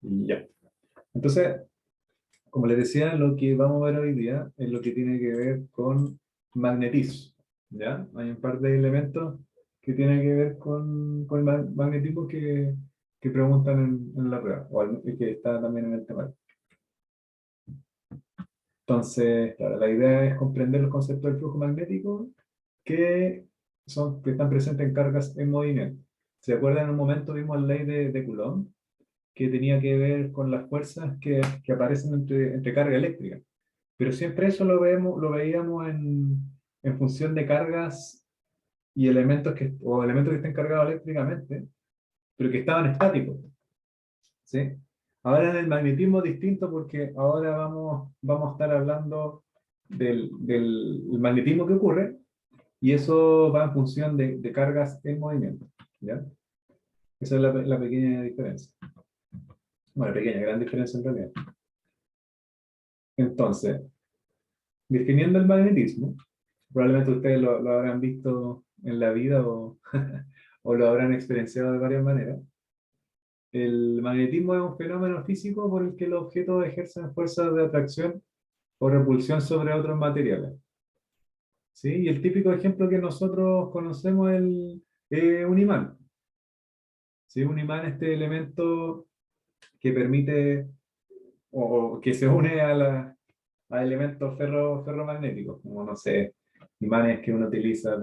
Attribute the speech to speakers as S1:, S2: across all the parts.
S1: Ya. Entonces, como les decía, lo que vamos a ver hoy día es lo que tiene que ver con magnetismo. ¿Ya? Hay un par de elementos que tienen que ver con el magnetismo que preguntan en la prueba, y que está también en el tema. Entonces, claro, la idea es comprender los conceptos del flujo magnético que están presentes en cargas en movimiento. ¿Se acuerdan? En un momento vimos la ley de Coulomb, que tenía que ver con las fuerzas que aparecen entre carga eléctrica. Pero siempre eso lo veíamos en función de cargas y o elementos que estén cargados eléctricamente, pero que estaban estáticos. ¿Sí? Ahora en el magnetismo es distinto porque ahora vamos a estar hablando del magnetismo que ocurre y eso va en función de cargas en movimiento. ¿Ya? Esa es la pequeña diferencia. Bueno, pequeña, gran diferencia en realidad. Entonces, definiendo el magnetismo, probablemente ustedes lo habrán visto en la vida o lo habrán experienciado de varias maneras. El magnetismo es un fenómeno físico por el que los objetos ejercen fuerzas de atracción o repulsión sobre otros materiales. ¿Sí? Y el típico ejemplo que nosotros conocemos es un imán. ¿Sí? Un imán es este elemento que permite o que se une a elementos ferromagnéticos, como no sé, imanes que uno utiliza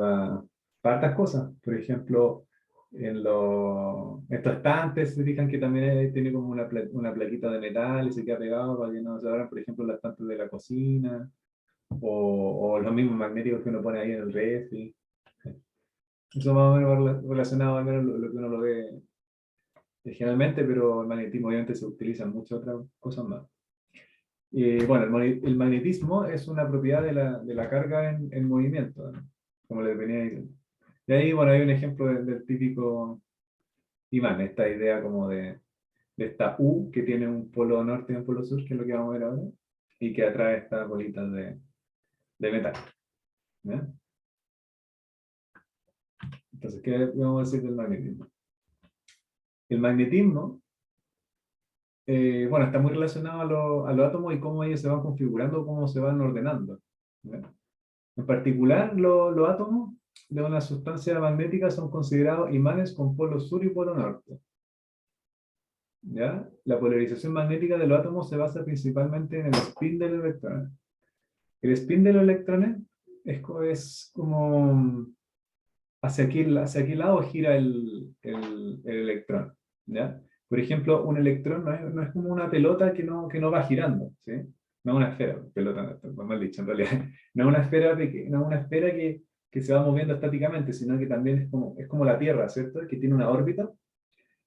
S1: para estas cosas. Por ejemplo, estos estantes se fijan que también tiene como una plaquita de metal y se queda pegado para que no se abran, por ejemplo, los estantes de la cocina, o los mismos magnéticos que uno pone ahí en el refri. Eso más o menos relacionado al menos lo que uno lo ve generalmente, pero el magnetismo obviamente se utiliza en muchas otras cosas más. Bueno, el magnetismo es una propiedad de la carga en movimiento, ¿no? Como les venía diciendo. Y ahí, bueno, hay un ejemplo del típico imán, esta idea como de esta U que tiene un polo norte y un polo sur, que es lo que vamos a ver ahora, y que atrae estas bolitas de metal. ¿Ya? Entonces, ¿qué vamos a decir del magnetismo? El magnetismo, bueno, está muy relacionado a los átomos y cómo ellos se van configurando, cómo se van ordenando. ¿Ya? En particular, los átomos de una sustancia magnética son considerados imanes con polo sur y polo norte. ¿Ya? La polarización magnética de los átomos se basa principalmente en el spin de los electrones. El spin de los electrones es como hacia aquel lado gira el electrón. ¿Ya? Por ejemplo, un electrón no es como una pelota que no va girando, ¿sí? No es una esfera, pelota, mal dicho en realidad. No es una esfera, no es una esfera que se va moviendo estáticamente, sino que también es como la Tierra, ¿cierto? Que tiene una órbita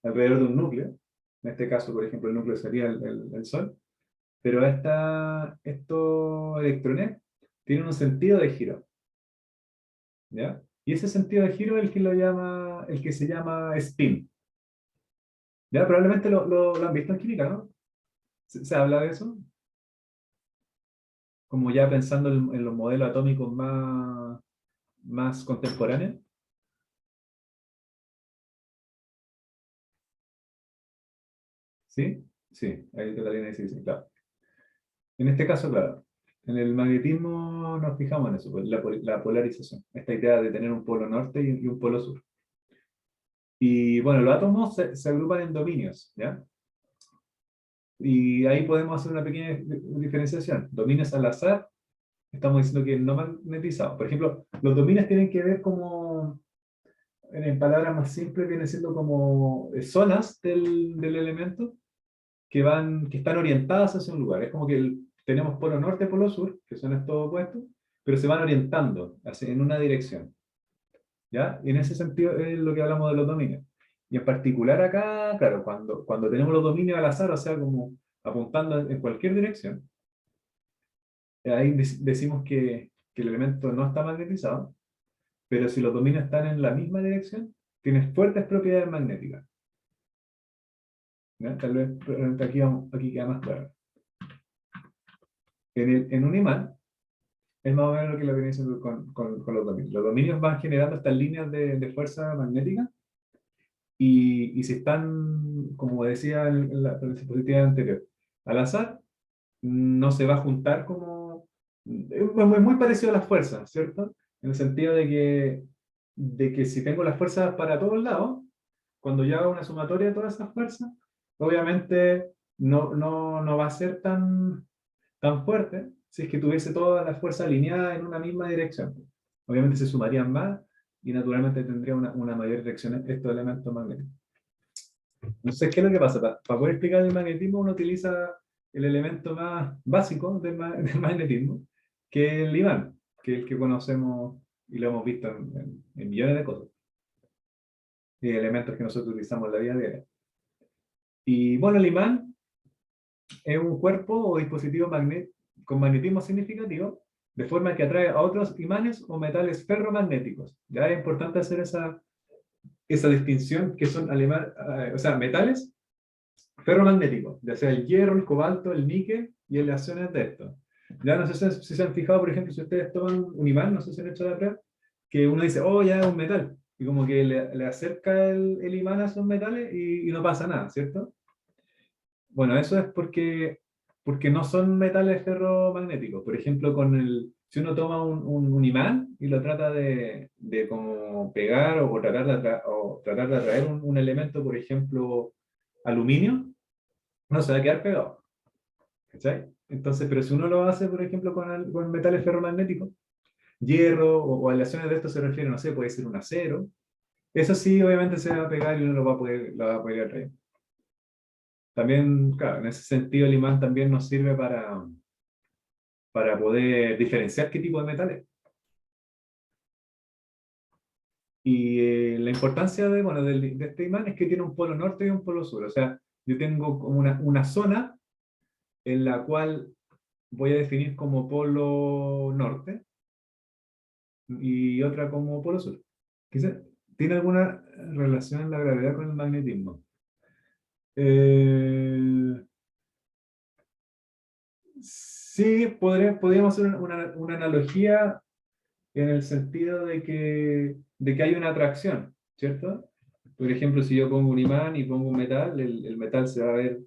S1: alrededor de un núcleo. En este caso, por ejemplo, el núcleo sería el Sol. Pero estos electrones tienen un sentido de giro. ¿Ya? Y ese sentido de giro es el que se llama spin. ¿Ya? Probablemente lo han visto en química, ¿no? ¿Se habla de eso? Como ya pensando en los modelos atómicos más contemporáneos. ¿Sí? Sí, ahí Catalina dice que sí, claro. En este caso, claro, en el magnetismo nos fijamos en eso, pues, la polarización, esta idea de tener un polo norte y un polo sur. Y bueno, los átomos se agrupan en dominios, ¿ya? Y ahí podemos hacer una pequeña diferenciación. Dominios al azar, estamos diciendo que no magnetizados. Por ejemplo, los dominios tienen que ver como, en palabras más simples, viene siendo como zonas del elemento que están orientadas hacia un lugar. Es como que tenemos polo norte y polo sur, que son estos opuestos, pero se van orientando en una dirección. ¿Ya? Y en ese sentido es lo que hablamos de los dominios. Y en particular acá, claro, cuando tenemos los dominios al azar, o sea, como apuntando en cualquier dirección, ahí decimos que el elemento no está magnetizado, pero si los dominios están en la misma dirección, tiene fuertes propiedades magnéticas. ¿Ya? Tal vez aquí queda más claro. En un imán, es más o menos lo que lo venía diciendo con los dominios. Los dominios van generando estas líneas de fuerza magnética y si están como decía en la diapositiva anterior, al azar, no se va a juntar como... Es muy parecido a las fuerzas, ¿cierto? En el sentido de que si tengo las fuerzas para todos lados, cuando yo hago una sumatoria de todas esas fuerzas, obviamente no va a ser tan fuerte si es que tuviese toda la fuerza alineada en una misma dirección. Obviamente se sumarían más y naturalmente tendría una mayor dirección estos elementos magnéticos. Entonces, ¿qué es lo que pasa? Para poder explicar el magnetismo uno utiliza el elemento más básico del magnetismo, que es el imán, que es el que conocemos y lo hemos visto en millones de cosas. Y elementos que nosotros utilizamos en la vida diaria. Y bueno, el imán es un cuerpo o dispositivo con magnetismo significativo, de forma que atrae a otros imanes o metales ferromagnéticos. Ya es importante hacer esa distinción que son o sea, metales ferromagnéticos, ya sea el hierro, el cobalto, el níquel y aleaciones de estos. Ya no sé si se han fijado, por ejemplo, si ustedes toman un imán, no sé si han hecho la prueba, que uno dice, oh, ya es un metal, y como que le acerca el imán a esos metales y no pasa nada, ¿cierto? Bueno, eso es porque no son metales ferromagnéticos. Por ejemplo, si uno toma un imán y lo trata de como pegar o tratar de atraer un elemento, por ejemplo, aluminio, no se va a quedar pegado. ¿Cachai? Entonces, pero si uno lo hace, por ejemplo, con metales ferromagnéticos, hierro o aleaciones de esto se refiere, no sé, puede ser un acero, eso sí, obviamente se va a pegar y uno lo va a poder atraer. También, claro, en ese sentido el imán también nos sirve para poder diferenciar qué tipo de metales. Y la importancia bueno, de este imán es que tiene un polo norte y un polo sur. O sea, yo tengo como una zona en la cual voy a definir como polo norte y otra como polo sur. Quizá, ¿tiene alguna relación la gravedad con el magnetismo? Eh, sí, podríamos hacer una analogía en el sentido de que hay una atracción, ¿cierto? Por ejemplo, si yo pongo un imán y pongo un metal, el metal se va a ver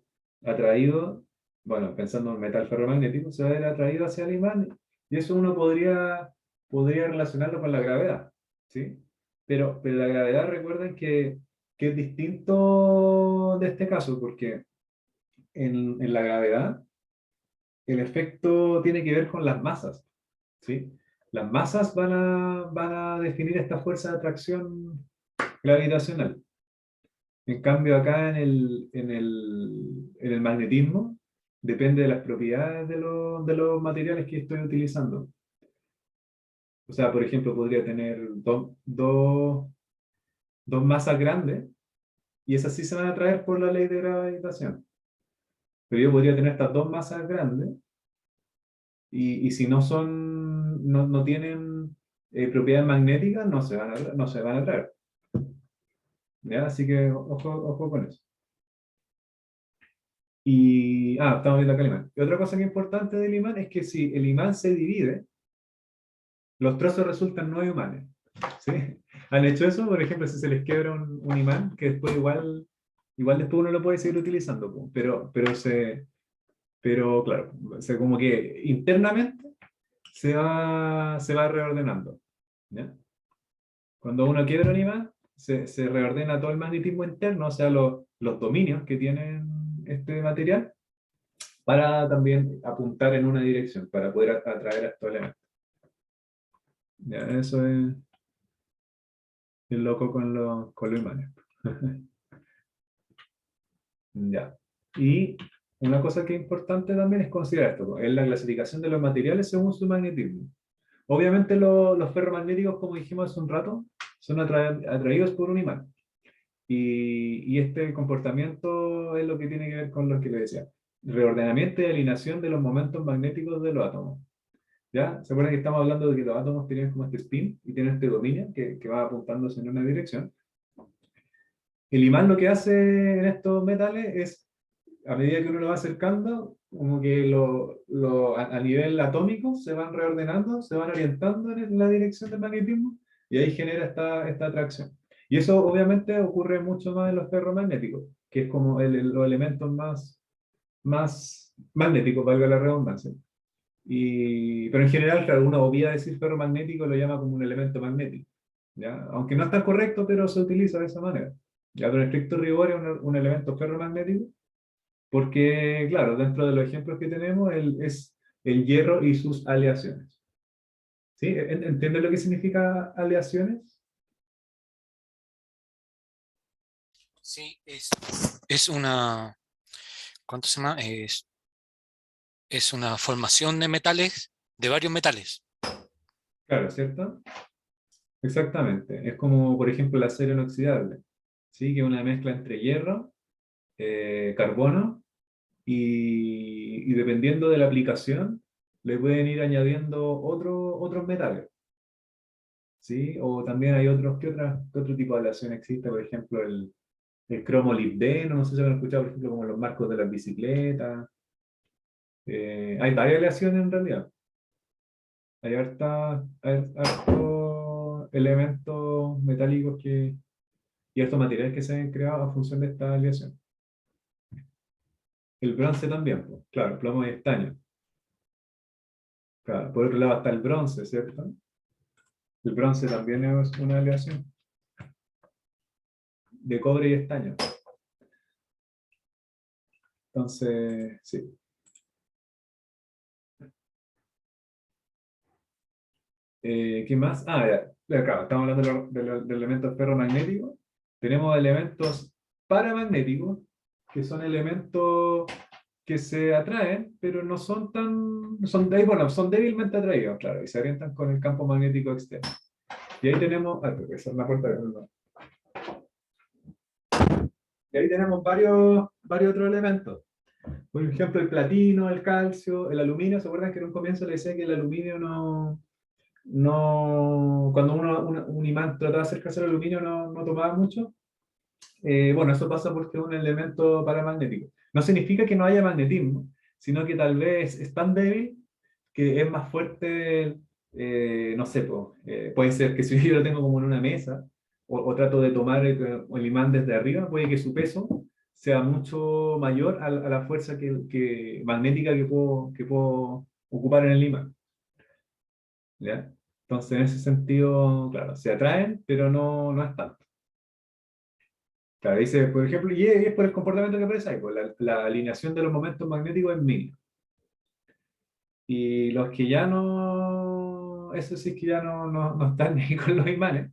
S1: atraído, bueno, pensando en metal ferromagnético, se va a ver atraído hacia el imán, y eso uno podría relacionarlo con la gravedad, ¿sí? Pero la gravedad, recuerden que es distinto de este caso, porque en la gravedad el efecto tiene que ver con las masas, ¿sí? Las masas van a definir esta fuerza de atracción gravitacional. En cambio, acá en el magnetismo, depende de las propiedades de los materiales que estoy utilizando. O sea, por ejemplo, podría tener dos masas grandes y esas sí se van a atraer por la ley de gravitación. Pero yo podría tener estas dos masas grandes y si no tienen propiedades magnéticas, no se van a atraer. ¿Ya? Así que ojo con eso. Estamos viendo acá el imán. Y otra cosa que es importante del imán es que si el imán se divide, los trozos resultan no imanes. ¿Sí? ¿Han hecho eso? Por ejemplo, si se les quiebra un imán, que después igual después uno lo puede seguir utilizando, po, pero claro, como que internamente se va reordenando. ¿Ya? Cuando uno quiebra un imán, se reordena todo el magnetismo interno, o sea, los dominios que tienen este material, para también apuntar en una dirección, para poder atraer a estos elementos. Ya, eso es el loco con los imanes. Ya. Y una cosa que es importante también es considerar esto, es la clasificación de los materiales según su magnetismo. Obviamente los ferromagnéticos, como dijimos hace un rato, son atraídos por un imán. Y este comportamiento es lo que tiene que ver con lo que le decía. Reordenamiento y alineación de los momentos magnéticos de los átomos. ¿Ya? ¿Se acuerdan que estamos hablando de que los átomos tienen como este spin y tienen este dominio que va apuntándose en una dirección? El imán lo que hace en estos metales es, a medida que uno lo va acercando, como que a nivel atómico se van reordenando, se van orientando en la dirección del magnetismo y ahí genera esta atracción. Y eso obviamente ocurre mucho más en los ferromagnéticos. que es como los elementos más magnéticos, valga la redundancia. Pero en general, claro, uno obvia decir ferromagnético, lo llama como un elemento magnético, ¿ya? Aunque no está correcto, pero se utiliza de esa manera. ¿Ya? Pero en estricto rigor es un elemento ferromagnético, porque, claro, dentro de los ejemplos que tenemos, es el hierro y sus aleaciones. ¿Sí? ¿Entiendes lo que significa aleaciones?
S2: Sí, es una, ¿cuánto se llama? Es una formación de metales, de varios metales.
S1: Claro, ¿cierto? Exactamente. Es como, por ejemplo, el acero inoxidable, ¿sí? Que es una mezcla entre hierro, carbono y dependiendo de la aplicación, le pueden ir añadiendo otros metales, ¿sí? O también hay ¿qué otro tipo de aleación existe? Por ejemplo, el cromolibdeno, no sé si lo han escuchado, por ejemplo, como en los marcos de las bicicletas. Hay varias aleaciones en realidad. Hartos elementos metálicos y estos materiales que se han creado a función de esta aleación. El bronce también, pues, claro, plomo y estaño. Claro, por otro lado está el bronce, ¿cierto? El bronce también es una aleación de cobre y estaño. Entonces, sí. ¿Qué más? Ah, ya. Acá, estamos hablando de elementos ferromagnéticos. Tenemos elementos paramagnéticos, que son elementos que se atraen, pero no son bueno, son débilmente atraídos, claro, y se orientan con el campo magnético externo. Y ahí tenemos, esa es la puerta, no. Y ahí tenemos varios otros elementos. Por ejemplo, el platino, el calcio, el aluminio. ¿Se acuerdan que en un comienzo le decía que el aluminio cuando un imán trataba de acercarse al aluminio no tomaba mucho? Bueno, eso pasa porque es un elemento paramagnético. No significa que no haya magnetismo, sino que tal vez es tan débil que es más fuerte, no sé, puede ser que si yo lo tengo como en una mesa o trato de tomar el imán desde arriba, puede que su peso sea mucho mayor a la fuerza magnética que puedo ocupar en el imán. ¿Ya? Entonces, en ese sentido, claro, se atraen, pero no es tanto. Claro, dice, por ejemplo, y es por el comportamiento que aparece ahí, pues la alineación de los momentos magnéticos es mínima. Y los que ya no, eso sí que ya no están ni con los imanes,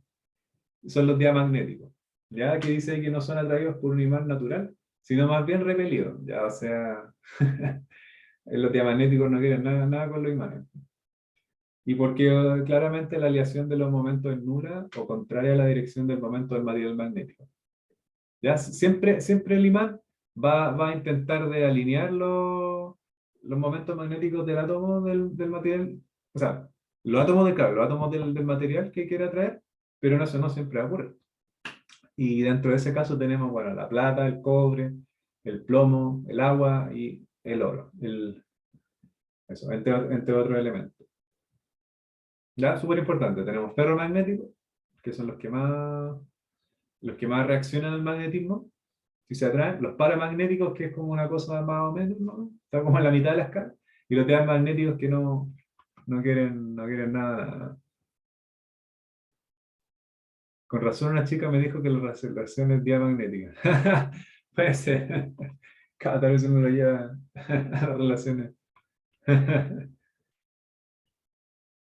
S1: son los diamagnéticos. Ya que dice que no son atraídos por un imán natural, sino más bien repelidos. Ya, o sea, los diamagnéticos no quieren nada con los imanes. Y porque claramente la aleación de los momentos es nula o contraria a la dirección del momento del material magnético. ¿Ya? Siempre el imán va a intentar de alinear los momentos magnéticos del átomo del material, o sea, los átomos del material que quiere atraer, pero eso no siempre ocurre. Y dentro de ese caso tenemos, bueno, la plata, el cobre, el plomo, el agua y el oro, eso, entre otros elementos. ¿Ya? Súper importante, tenemos ferromagnéticos, que son los que más reaccionan al magnetismo, si se atraen, los paramagnéticos, que es como una cosa más o menos, ¿no? Está como en la mitad de la escala, y los diamagnéticos que no quieren nada. Con razón una chica me dijo que la relación es diamagnética. Puede ser. Cada vez uno lo lleva a las relaciones.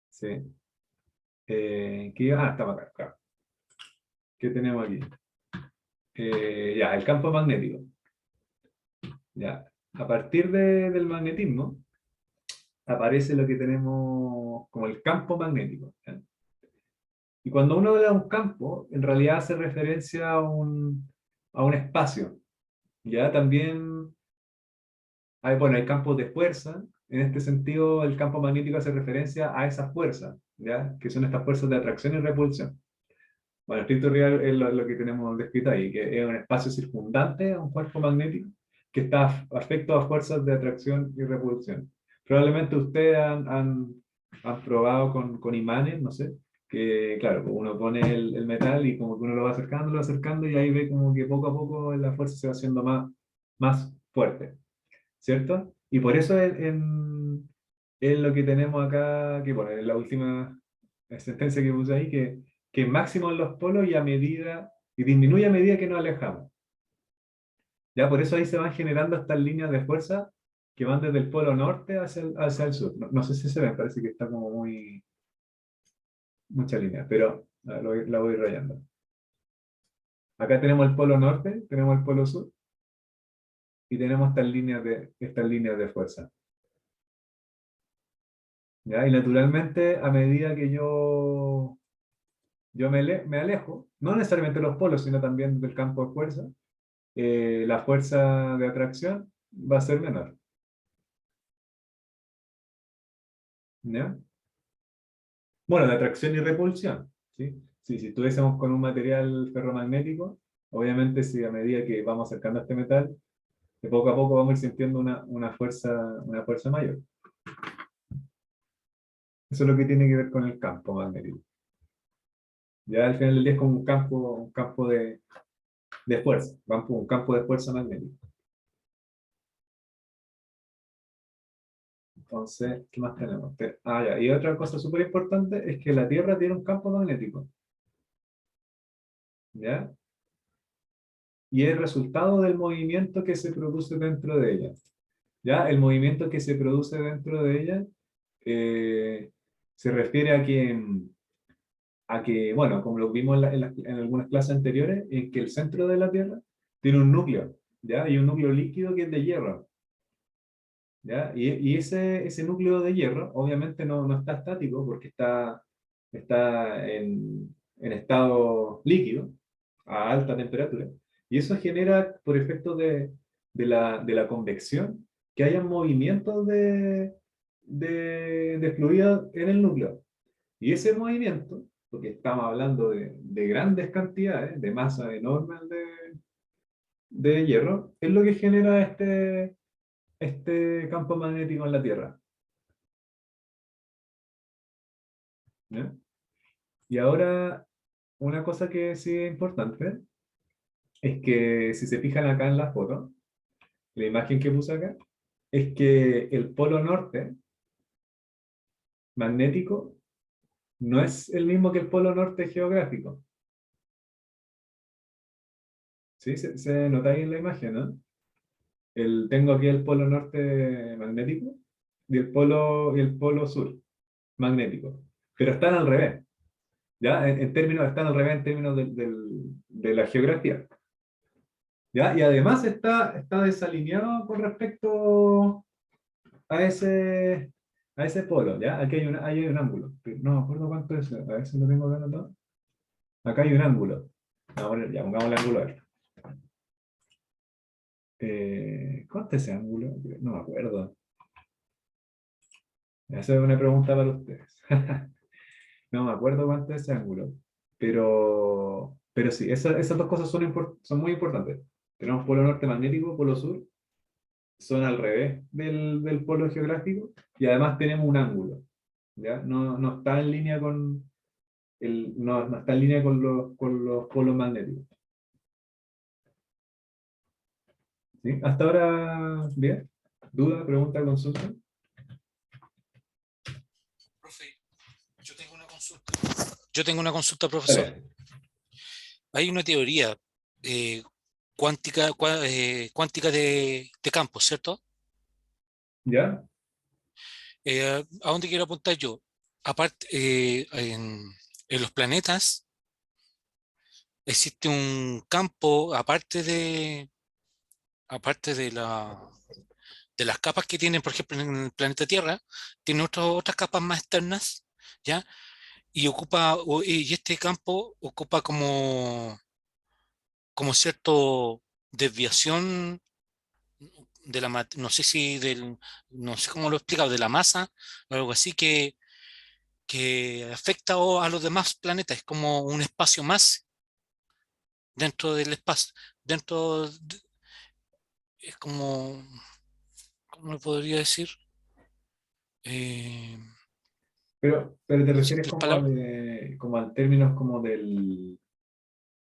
S1: Sí. Estamos acá, claro. ¿Qué tenemos aquí? Ya, el campo magnético. Ya. A partir del magnetismo, aparece lo que tenemos como el campo magnético. ¿Ya? Y cuando uno habla de un campo, en realidad hace referencia a un espacio. Ya también hay campos de fuerza. En este sentido, el campo magnético hace referencia a esas fuerzas, ¿ya? Que son estas fuerzas de atracción y repulsión. Bueno, el estricto real es lo que tenemos descrito ahí, que es un espacio circundante a un cuerpo magnético que está afecto a fuerzas de atracción y repulsión. Probablemente ustedes han probado con imanes, no sé, que, claro, pues uno pone el metal y como que uno lo va acercando y ahí ve como que poco a poco la fuerza se va haciendo más fuerte, ¿cierto? Y por eso en lo que tenemos acá, que bueno, en la última sentencia que puse ahí, que máximo en los polos y disminuye a medida que nos alejamos. Ya por eso ahí se van generando estas líneas de fuerza que van desde el polo norte hacia el sur. No, no sé si se ven, parece que está como mucha línea, pero la voy rayando. Acá tenemos el polo norte, tenemos el polo sur y tenemos estas líneas de fuerza. ¿Ya? Y naturalmente, a medida que yo me alejo, no necesariamente los polos, sino también del campo de fuerza, la fuerza de atracción va a ser menor. ¿Ya? Bueno, de atracción y repulsión. ¿Sí? Sí, si estuviésemos con un material ferromagnético, obviamente si a medida que vamos acercando a este metal, de poco a poco vamos a ir sintiendo una fuerza mayor. Eso es lo que tiene que ver con el campo magnético. Ya al final del día es como un campo de fuerza, un campo de fuerza magnético. Entonces, ¿qué más tenemos? Ya. Y otra cosa súper importante es que la Tierra tiene un campo magnético, ¿ya? Y es el resultado del movimiento que se produce dentro de ella. ¿Ya? El movimiento que se produce dentro de ella eh, se refiere a que, bueno, como lo vimos en algunas clases anteriores, en que el centro de la Tierra tiene un núcleo, ¿ya? Y un núcleo líquido que es de hierro, ¿ya? Y ese núcleo de hierro obviamente no está estático porque está en estado líquido a alta temperatura. Y eso genera, por efecto de la convección, que haya movimientos de fluido en el núcleo. Y ese movimiento, porque estamos hablando de grandes cantidades, de masa enorme de hierro, es lo que genera este campo magnético en la Tierra. ¿Ya? Y ahora, una cosa que sí es importante es que si se fijan acá en la foto, la imagen que puse acá, es que el polo norte magnético no es el mismo que el polo norte geográfico. ¿Sí? Se nota ahí en la imagen, ¿no? Tengo aquí el polo norte magnético y el polo sur magnético, pero están al revés. ¿Ya? En términos, están al revés en términos de la geografía. ¿Ya? Y además está desalineado con respecto a ese polo, ¿ya? Aquí hay un ángulo. No me acuerdo cuánto es, a ver si lo tengo acá anotado. Acá hay un ángulo. Ya, pongamos el ángulo a ver. ¿Cuánto es ese ángulo? No me acuerdo. Esa es una pregunta para ustedes. No me acuerdo cuánto es ese ángulo. Pero sí, esas dos cosas son muy importantes. Tenemos polo norte magnético, polo sur, son al revés del polo geográfico y además tenemos un ángulo. ¿Ya? No está en línea no está en línea con los polos magnéticos. ¿Sí? Hasta ahora, bien. ¿Duda, pregunta, consulta?
S2: Profe, yo tengo una consulta, profesor.
S1: Dale.
S2: Hay una teoría eh, cuántica de campos, ¿cierto?
S1: ¿Ya?
S2: ¿A dónde quiero apuntar yo? Aparte, en los planetas existe un campo, aparte de las capas que tienen, por ejemplo, en el planeta Tierra, tiene otras capas más externas, ¿ya? Y este campo ocupa como cierto desviación no sé si no sé cómo lo he explicado, de la masa o algo así que afecta a los demás planetas. Es como un espacio más dentro del espacio, es como, ¿cómo le podría decir? Eh,
S1: pero te
S2: en
S1: refieres
S2: simples
S1: como,
S2: palabras.
S1: como al términos como de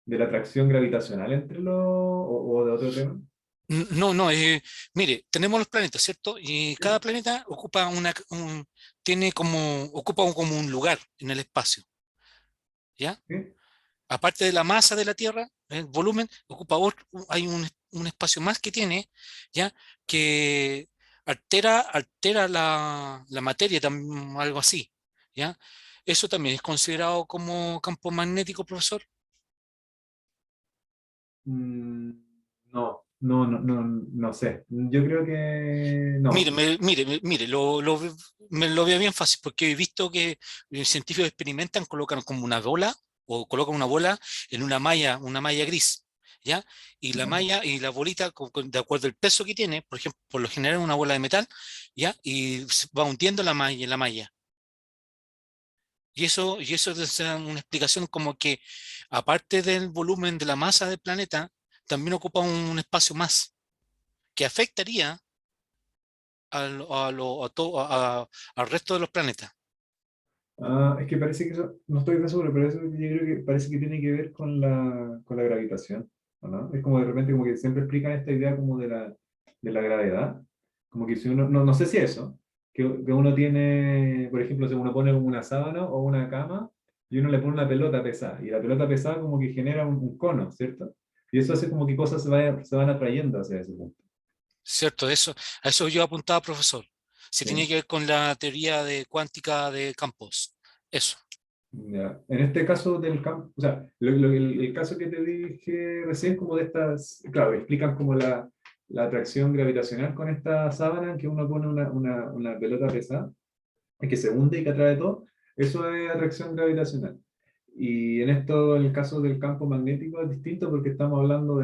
S1: la atracción gravitacional entre los, o de otro tema.
S2: No, no, mire, tenemos los planetas, ¿cierto? Y cada
S1: Sí,
S2: planeta ocupa tiene ocupa como un lugar en el espacio, ¿ya?
S1: sí.
S2: Aparte de la masa de la Tierra, el volumen, hay un espacio más que tiene, ¿ya? Que altera la materia, algo así, ¿ya? Eso también es considerado como campo magnético, profesor.
S1: Mm, no, no sé. Yo creo que
S2: Mire,
S1: no.
S2: mire, me lo veo bien fácil porque he visto que científicos experimentan, colocan como una bola o colocan una bola en una malla gris, ¿ya? Y la malla y la bolita, de acuerdo al peso que tiene, por ejemplo, por lo general una bola de metal, ¿ya? Y se va hundiendo la malla. Y eso es una explicación como que, aparte del volumen de la masa del planeta, también ocupa un espacio más que afectaría al resto de los planetas.
S1: Ah, es que parece que eso, no estoy tan seguro, pero eso yo creo que parece que tiene que ver con la gravitación, ¿o no? Es como de repente como que siempre explican esta idea como de la gravedad, como que si uno, no sé si eso, que uno tiene, por ejemplo, si uno pone como una sábana o una cama y uno le pone una pelota pesada, y la pelota pesada como que genera un cono, ¿cierto? Y eso hace como que cosas se van atrayendo hacia ese punto.
S2: ¿Cierto? A eso yo apuntaba, profesor. Si tenía
S1: ¿Sí?
S2: que ver con la teoría de cuántica de campos. Eso.
S1: Ya. En este caso del campo, o sea, el caso que te dije recién, como de estas, claro, explican como la atracción gravitacional con esta sábana en que uno pone una pelota pesada, y que se hunde y que atrae todo, eso es atracción gravitacional. Y en esto, el caso del campo magnético es distinto porque estamos hablando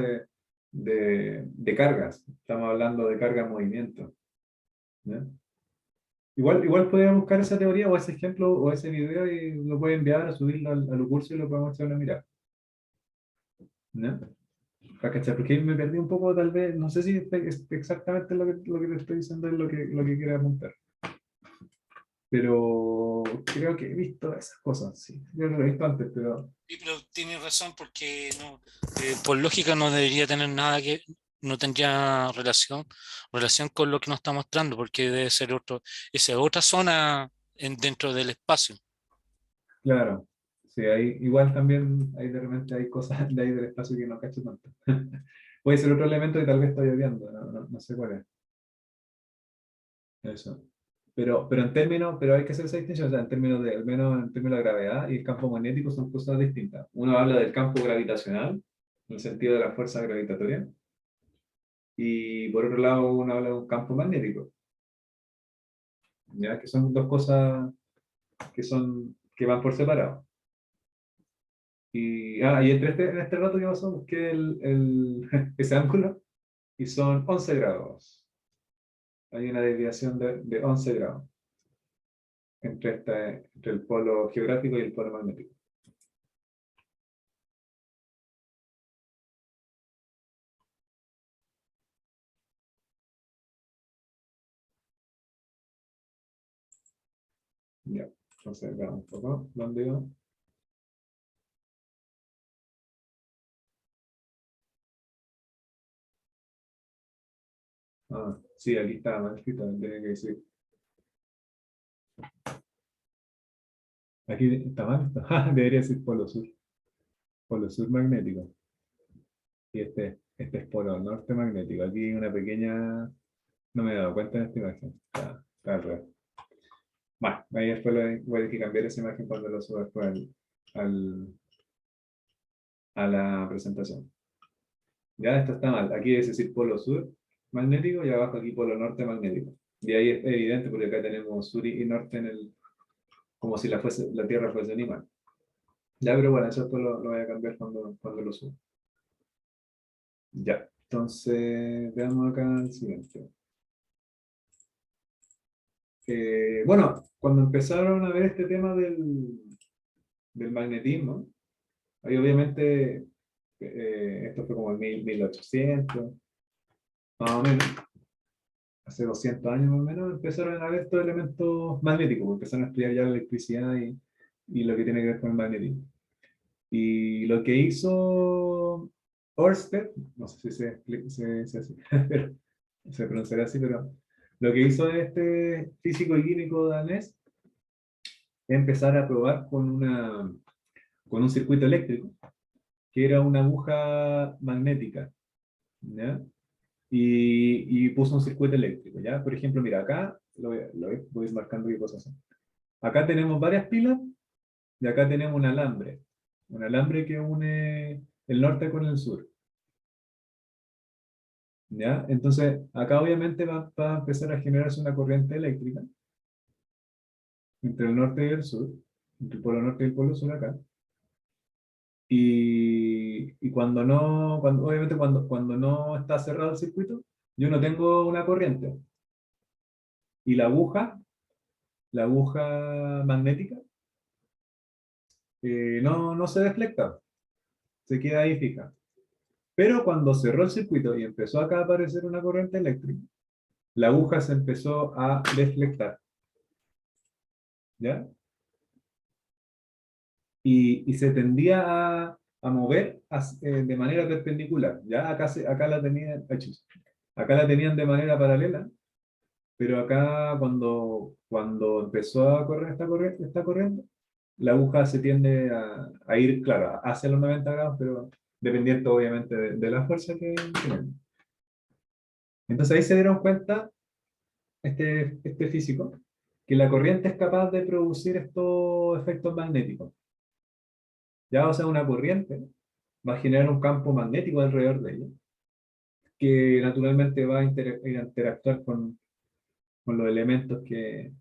S1: de cargas, estamos hablando de carga en movimiento. ¿Ya? Igual podría buscar esa teoría o ese ejemplo o ese video y lo puede enviar a subirlo al curso y lo podemos echar una mirada. ¿No? Para cachar, porque ahí me perdí un poco, tal vez, no sé si es exactamente lo que te estoy diciendo es lo que quiero apuntar. Pero creo que he visto esas cosas, sí. Yo lo he visto antes, pero
S2: Sí, pero tiene razón porque no, por lógica no debería tener nada no tendría relación con lo que nos está mostrando, porque debe ser esa es otra zona dentro del espacio.
S1: claro. Sí, igual también hay de repente hay cosas de ahí del espacio que no cacho tanto. Puede ser otro elemento que tal vez estoy odiando, no sé cuál es. Eso. Pero hay que hacer esa distinción, o sea, en términos de, al menos en términos de gravedad y el campo magnético son cosas distintas. Uno habla del campo gravitacional, en el sentido de la fuerza gravitatoria, y por otro lado uno habla de un campo magnético, ¿ya? Que son dos cosas que van por separado. Y en este rato que pasó, busqué ese ángulo y son 11 grados. Hay una desviación de 11 grados entre el polo geográfico y el polo magnético. Ya, entonces veamos un poco. ¿Dónde iba? Ah, sí, aquí está mal escrito, tiene que decir. Aquí está mal, ah, debería decir polo sur magnético. Y este es polo norte magnético. Aquí hay una pequeña, no me he dado cuenta en esta imagen. Está al revés. Bueno, ahí después voy a que cambiar esa imagen cuando lo suba después al- a la presentación. Ya esto está mal. Aquí es decir polo sur magnético y abajo aquí polo norte magnético. Y ahí es evidente porque acá tenemos sur y norte como si la Tierra fuese un imán. Ya, pero bueno, eso después lo voy a cambiar cuando lo suba. Ya, entonces veamos acá el siguiente. Bueno, cuando empezaron a ver este tema del magnetismo, ahí obviamente esto fue como en 1800, más o menos. hace 200 años más o menos, empezaron a ver estos elementos magnéticos, porque empezaron a estudiar ya la electricidad y lo que tiene que ver con el magnetismo. Y lo que hizo Ørsted, no sé si se así, pero se pronunciará así, pero lo que hizo este físico y químico danés es empezar a probar con un circuito eléctrico, que era una aguja magnética, ¿ya? Y puso un circuito eléctrico, ¿ya? Por ejemplo, mira, acá, voy a ir marcando qué cosas son. Acá tenemos varias pilas y acá tenemos un alambre que une el norte con el sur, ¿ya? Entonces, acá obviamente va a empezar a generarse una corriente eléctrica entre el norte y el sur, entre el polo norte y el polo sur acá. Y obviamente cuando no está cerrado el circuito, yo no tengo una corriente. Y la aguja magnética, no se deflecta, se queda ahí fija. Pero cuando cerró el circuito y empezó acá a aparecer una corriente eléctrica, la aguja se empezó a deflectar, ¿ya? Y se tendía a mover de manera perpendicular, ¿ya? Acá la tenían de manera paralela, pero acá cuando empezó a correr esta corriente, la aguja se tiende a ir, claro, hacia los 90 grados, pero dependiendo obviamente de la fuerza que tienen. Entonces ahí se dieron cuenta, este físico, que la corriente es capaz de producir estos efectos magnéticos. Ya, o sea, una corriente va a generar un campo magnético alrededor de ella, que naturalmente va a interactuar con los elementos que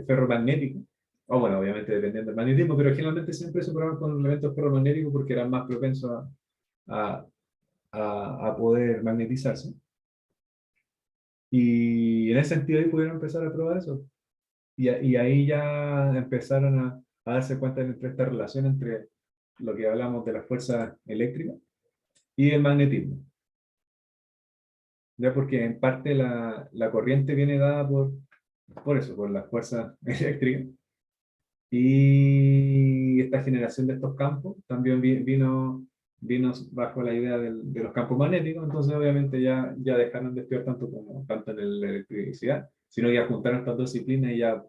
S1: ferromagnéticos, o bueno, obviamente dependiendo del magnetismo, pero generalmente siempre se probaban con elementos ferromagnéticos porque eran más propensos a, a poder magnetizarse. Y en ese sentido ahí pudieron empezar a probar eso. Y ahí ya empezaron a darse cuenta entre esta relación entre lo que hablamos de la fuerza eléctrica y el magnetismo. Ya porque en parte la corriente viene dada por eso, por la fuerza eléctrica. Y esta generación de estos campos también vino bajo la idea de los campos magnéticos, entonces obviamente ya dejaron de estudiar tanto en la electricidad, sino que ya juntaron estas dos disciplinas y ya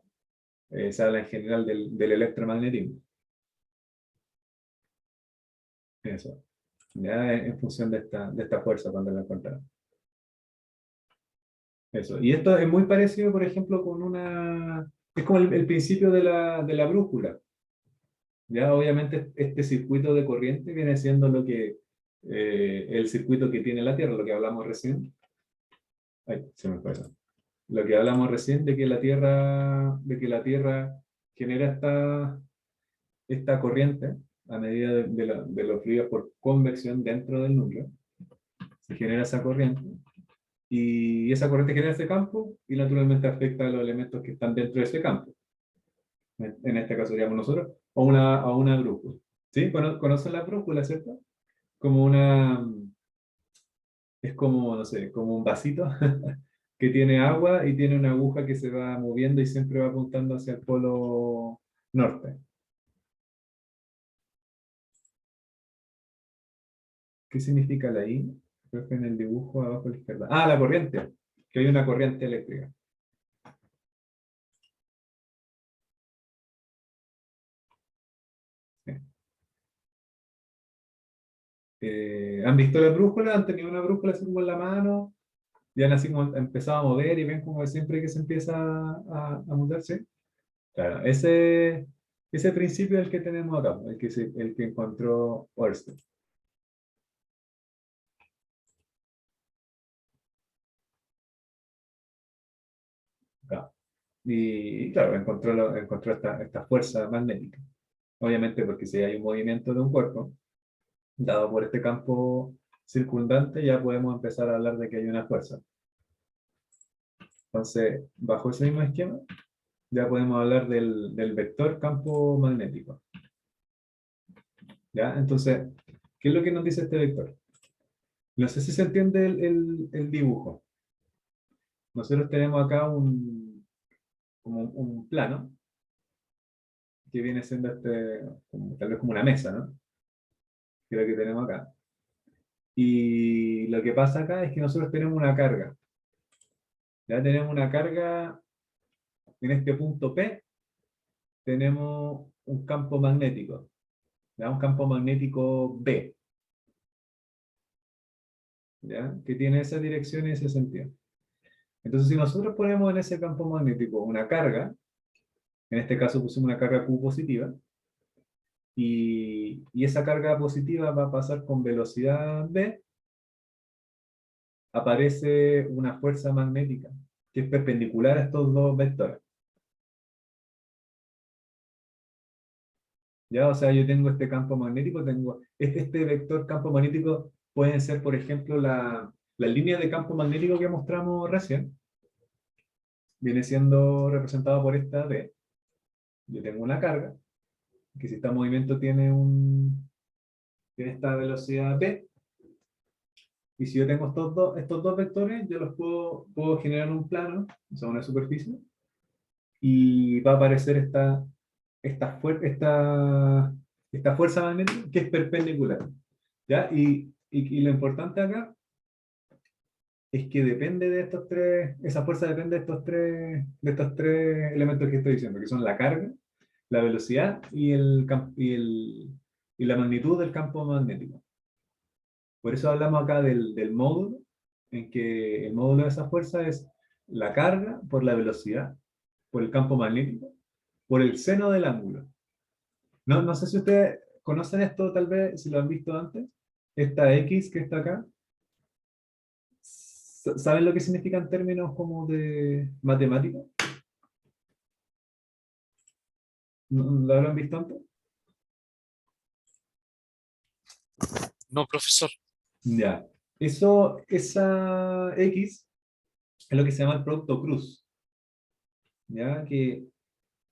S1: se habla en general del electromagnetismo. Eso, ya en función de esta fuerza cuando la encontraron. Eso. Y esto es muy parecido, por ejemplo, es como el principio de la brújula. Ya obviamente este circuito de corriente viene siendo el circuito que tiene la Tierra, lo que hablamos recién. Ay, se me fue eso. Lo que hablamos recién de que la Tierra genera esta corriente a medida de los fluidos por convección dentro del núcleo. Se genera esa corriente y esa corriente genera ese campo y naturalmente afecta a los elementos que están dentro de ese campo. En este caso diríamos nosotros, a una brújula. ¿Sí? ¿Conocen la brújula, cierto? Como es como, no sé, como un vasito que tiene agua y tiene una aguja que se va moviendo y siempre va apuntando hacia el polo norte. ¿Qué significa la I? Creo que en el dibujo abajo a la izquierda. Ah, la corriente, que hay una corriente eléctrica. Sí. ¿Han visto la brújula? ¿Han tenido una brújula así como en la mano? Y han así como empezado a mover y ven como siempre que se empieza a moverse. Claro, ese principio es el que tenemos acá, el que encontró Ørsted. Acá. Y claro, encontró esta fuerza magnética. Obviamente porque si hay un movimiento de un cuerpo, dado por este campo circundante, ya podemos empezar a hablar de que hay una fuerza. Entonces, bajo ese mismo esquema, ya podemos hablar del vector campo magnético. ¿Ya? Entonces, ¿qué es lo que nos dice este vector? No sé si se entiende el dibujo. nosotros tenemos acá como un plano, que viene siendo tal vez como una mesa, ¿no? Que es lo que tenemos acá. Y lo que pasa acá es que nosotros tenemos una carga. Ya tenemos una carga en este punto P, tenemos un campo magnético, ¿ya? Un campo magnético B, ¿ya? Que tiene esa dirección y ese sentido. Entonces, si nosotros ponemos en ese campo magnético una carga, en este caso pusimos una carga Q positiva, y esa carga positiva va a pasar con velocidad V, aparece una fuerza magnética que es perpendicular a estos dos vectores. ¿Ya? O sea, yo tengo este campo magnético, tengo este vector campo magnético, pueden ser, por ejemplo, la línea de campo magnético que mostramos recién, viene siendo representada por esta V. Yo tengo una carga, que si está en movimiento tiene esta velocidad P, y si yo tengo estos dos vectores, yo los puedo generar un plano, o sea, una superficie, y va a aparecer esta fuerza magnética que es perpendicular. ¿Ya? Y lo importante acá es que depende de estos tres, esa fuerza depende de estos tres elementos que estoy diciendo, que son la carga, la velocidad y la magnitud del campo magnético. Por eso hablamos acá del módulo, en que el módulo de esa fuerza es la carga por la velocidad, por el campo magnético, por el seno del ángulo. No sé si ustedes conocen esto, tal vez, si lo han visto antes. Esta X que está acá. ¿Saben lo que significa en términos como de matemática? ¿Lo habrán visto antes?
S2: No, profesor.
S1: Ya. Esa X es lo que se llama el producto cruz. ¿Ya? Que,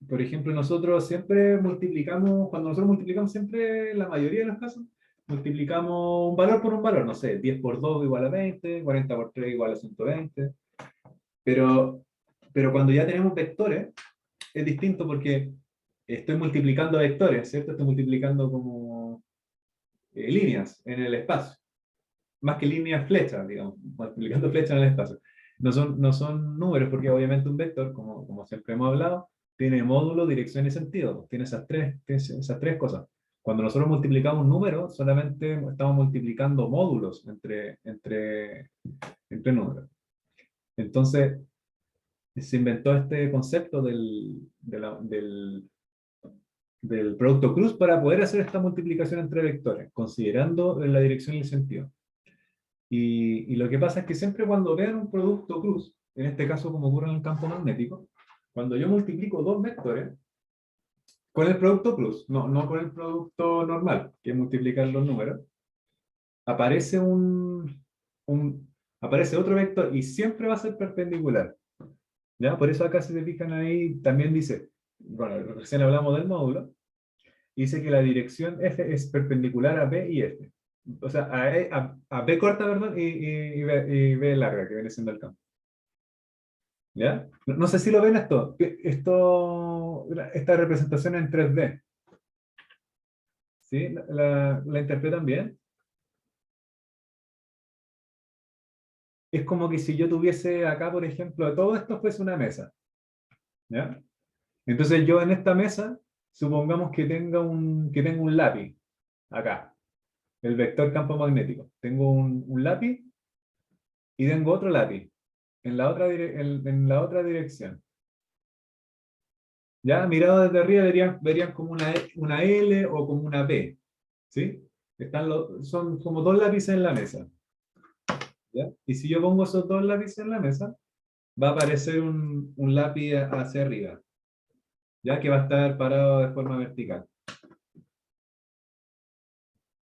S1: por ejemplo, nosotros siempre multiplicamos, cuando nosotros multiplicamos siempre, en la mayoría de los casos, multiplicamos un valor por un valor, no sé, 10 por 2 igual a 20, 40 por 3 igual a 120, pero, pero cuando ya tenemos vectores, es distinto porque estoy multiplicando vectores, ¿cierto? Estoy multiplicando como líneas en el espacio, más que líneas flechas, digamos, multiplicando flechas en el espacio. No son números, porque obviamente un vector, como siempre hemos hablado, tiene módulo, dirección y sentido, tiene esas tres cosas. Cuando nosotros multiplicamos números, solamente estamos multiplicando módulos entre números. Entonces, se inventó este concepto del producto cruz para poder hacer esta multiplicación entre vectores, considerando la dirección y el sentido. Y lo que pasa es que siempre cuando vean un producto cruz, en este caso como ocurre en el campo magnético, cuando yo multiplico dos vectores, con el producto cruz, no con el producto normal, que es multiplicar los números, aparece aparece otro vector y siempre va a ser perpendicular. ¿Ya? Por eso acá, si se fijan ahí, también dice, bueno, recién hablamos del módulo, dice que la dirección F es perpendicular a B y F. O sea, a B corta, perdón, y B larga, que viene siendo el campo. ¿Ya? No sé si lo ven esta representación en 3D. ¿Sí? ¿La interpretan bien? Es como que si yo tuviese acá, por ejemplo, todo esto fuese una mesa. ¿Ya? Entonces yo en esta mesa, supongamos que tengo un lápiz acá, el vector campo magnético. Tengo un lápiz y tengo otro lápiz en la otra dirección. Ya, mirado desde arriba verían como una L o como una P. ¿Sí? Son como dos lápices en la mesa. ¿Ya? Y si yo pongo esos dos lápices en la mesa, va a aparecer un lápiz hacia arriba, ya que va a estar parado de forma vertical.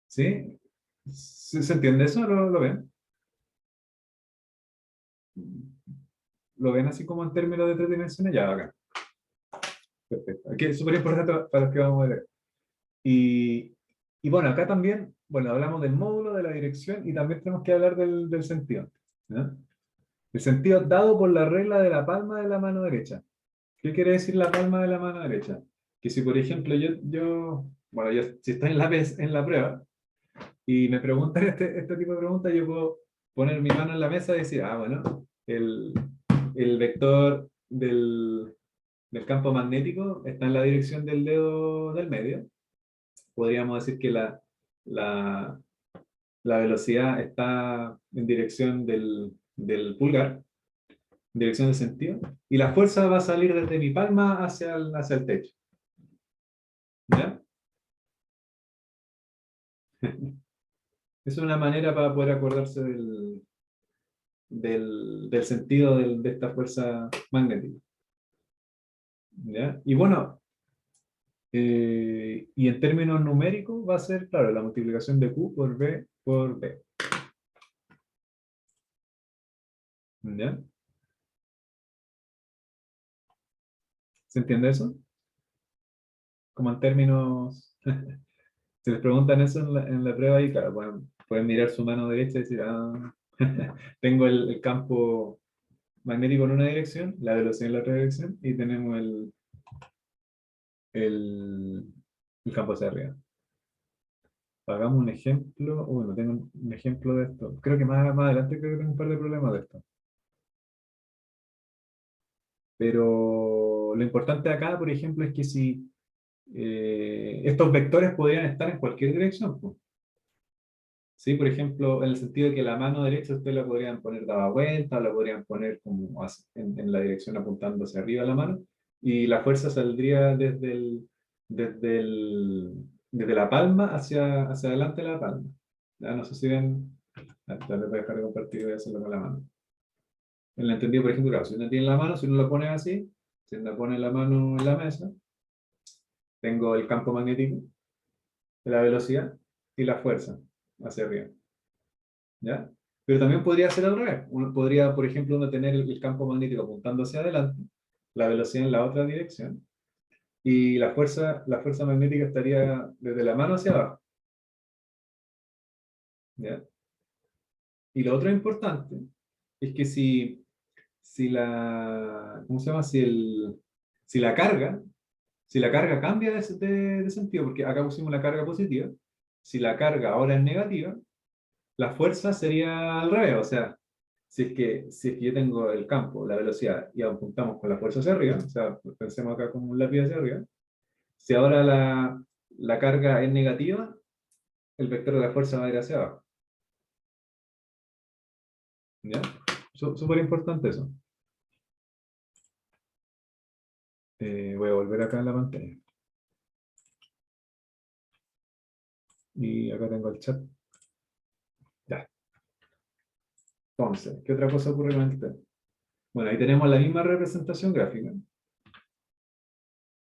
S1: ¿Sí? ¿Se entiende eso? ¿Lo ven? ¿Lo ven así como en términos de tres dimensiones? Ya, acá. Perfecto. Aquí es súper importante para los que vamos a ver. Y, y bueno, acá también, bueno, hablamos del módulo, de la dirección y también tenemos que hablar del sentido. ¿Ya? El sentido dado por la regla de la palma de la mano derecha. ¿Qué quiere decir la palma de la mano derecha? Que si, por ejemplo, bueno, yo si estoy en la prueba y me preguntan este tipo de preguntas, yo puedo poner mi mano en la mesa y decir, bueno, el vector del campo magnético está en la dirección del dedo del medio. Podríamos decir que la, la velocidad está en dirección del pulgar, en dirección de sentido, y la fuerza va a salir desde mi palma hacia el techo. ¿Ya? Es una manera para poder acordarse del sentido de esta fuerza magnética. ¿Ya? Y bueno, y en términos numéricos va a ser, claro, la multiplicación de Q por V por B. ¿Ya? ¿Se entiende eso? Como en términos... Si les preguntan eso en la prueba, y claro, pueden mirar su mano derecha y decir, tengo el campo magnético en una dirección, la velocidad en la otra dirección, y tenemos el, el campo hacia arriba. Hagamos un ejemplo. Uy, no tengo un ejemplo de esto. Creo que más adelante creo que tengo un par de problemas de esto. Pero lo importante acá, por ejemplo, es que si estos vectores podrían estar en cualquier dirección, pues. ¿Sí? Por ejemplo, en el sentido de que la mano derecha usted la podrían poner dada vuelta, o la podrían poner como en la dirección apuntando hacia arriba la mano, y la fuerza saldría desde la palma hacia adelante de la palma. ¿Ya? No sé si ven, tal vez voy a dejar de compartir y voy a hacerlo con la mano. En el entendido, por ejemplo, claro, si uno tiene la mano, si uno la pone así, si uno pone la mano en la mesa, tengo el campo magnético, la velocidad y la fuerza hacia arriba. ¿Ya? Pero también podría ser al revés. Uno podría, por ejemplo, uno tener el campo magnético apuntando hacia adelante, la velocidad en la otra dirección, y la fuerza magnética estaría desde la mano hacia abajo. ¿Ya? Y lo otro importante es que ¿cómo se llama? Si la carga, si la carga cambia de sentido, porque acá pusimos la carga positiva, si la carga ahora es negativa, la fuerza sería al revés, o sea, si es que yo tengo el campo, la velocidad, y apuntamos con la fuerza hacia arriba, o sea, pensemos acá como un lápiz hacia arriba, si ahora la carga es negativa, el vector de la fuerza va a ir hacia abajo. ¿Ya? Súper importante eso. Voy a volver acá en la pantalla. Y acá tengo el chat. Ya. Entonces, ¿qué otra cosa ocurre con el tema? Bueno, ahí tenemos la misma representación gráfica.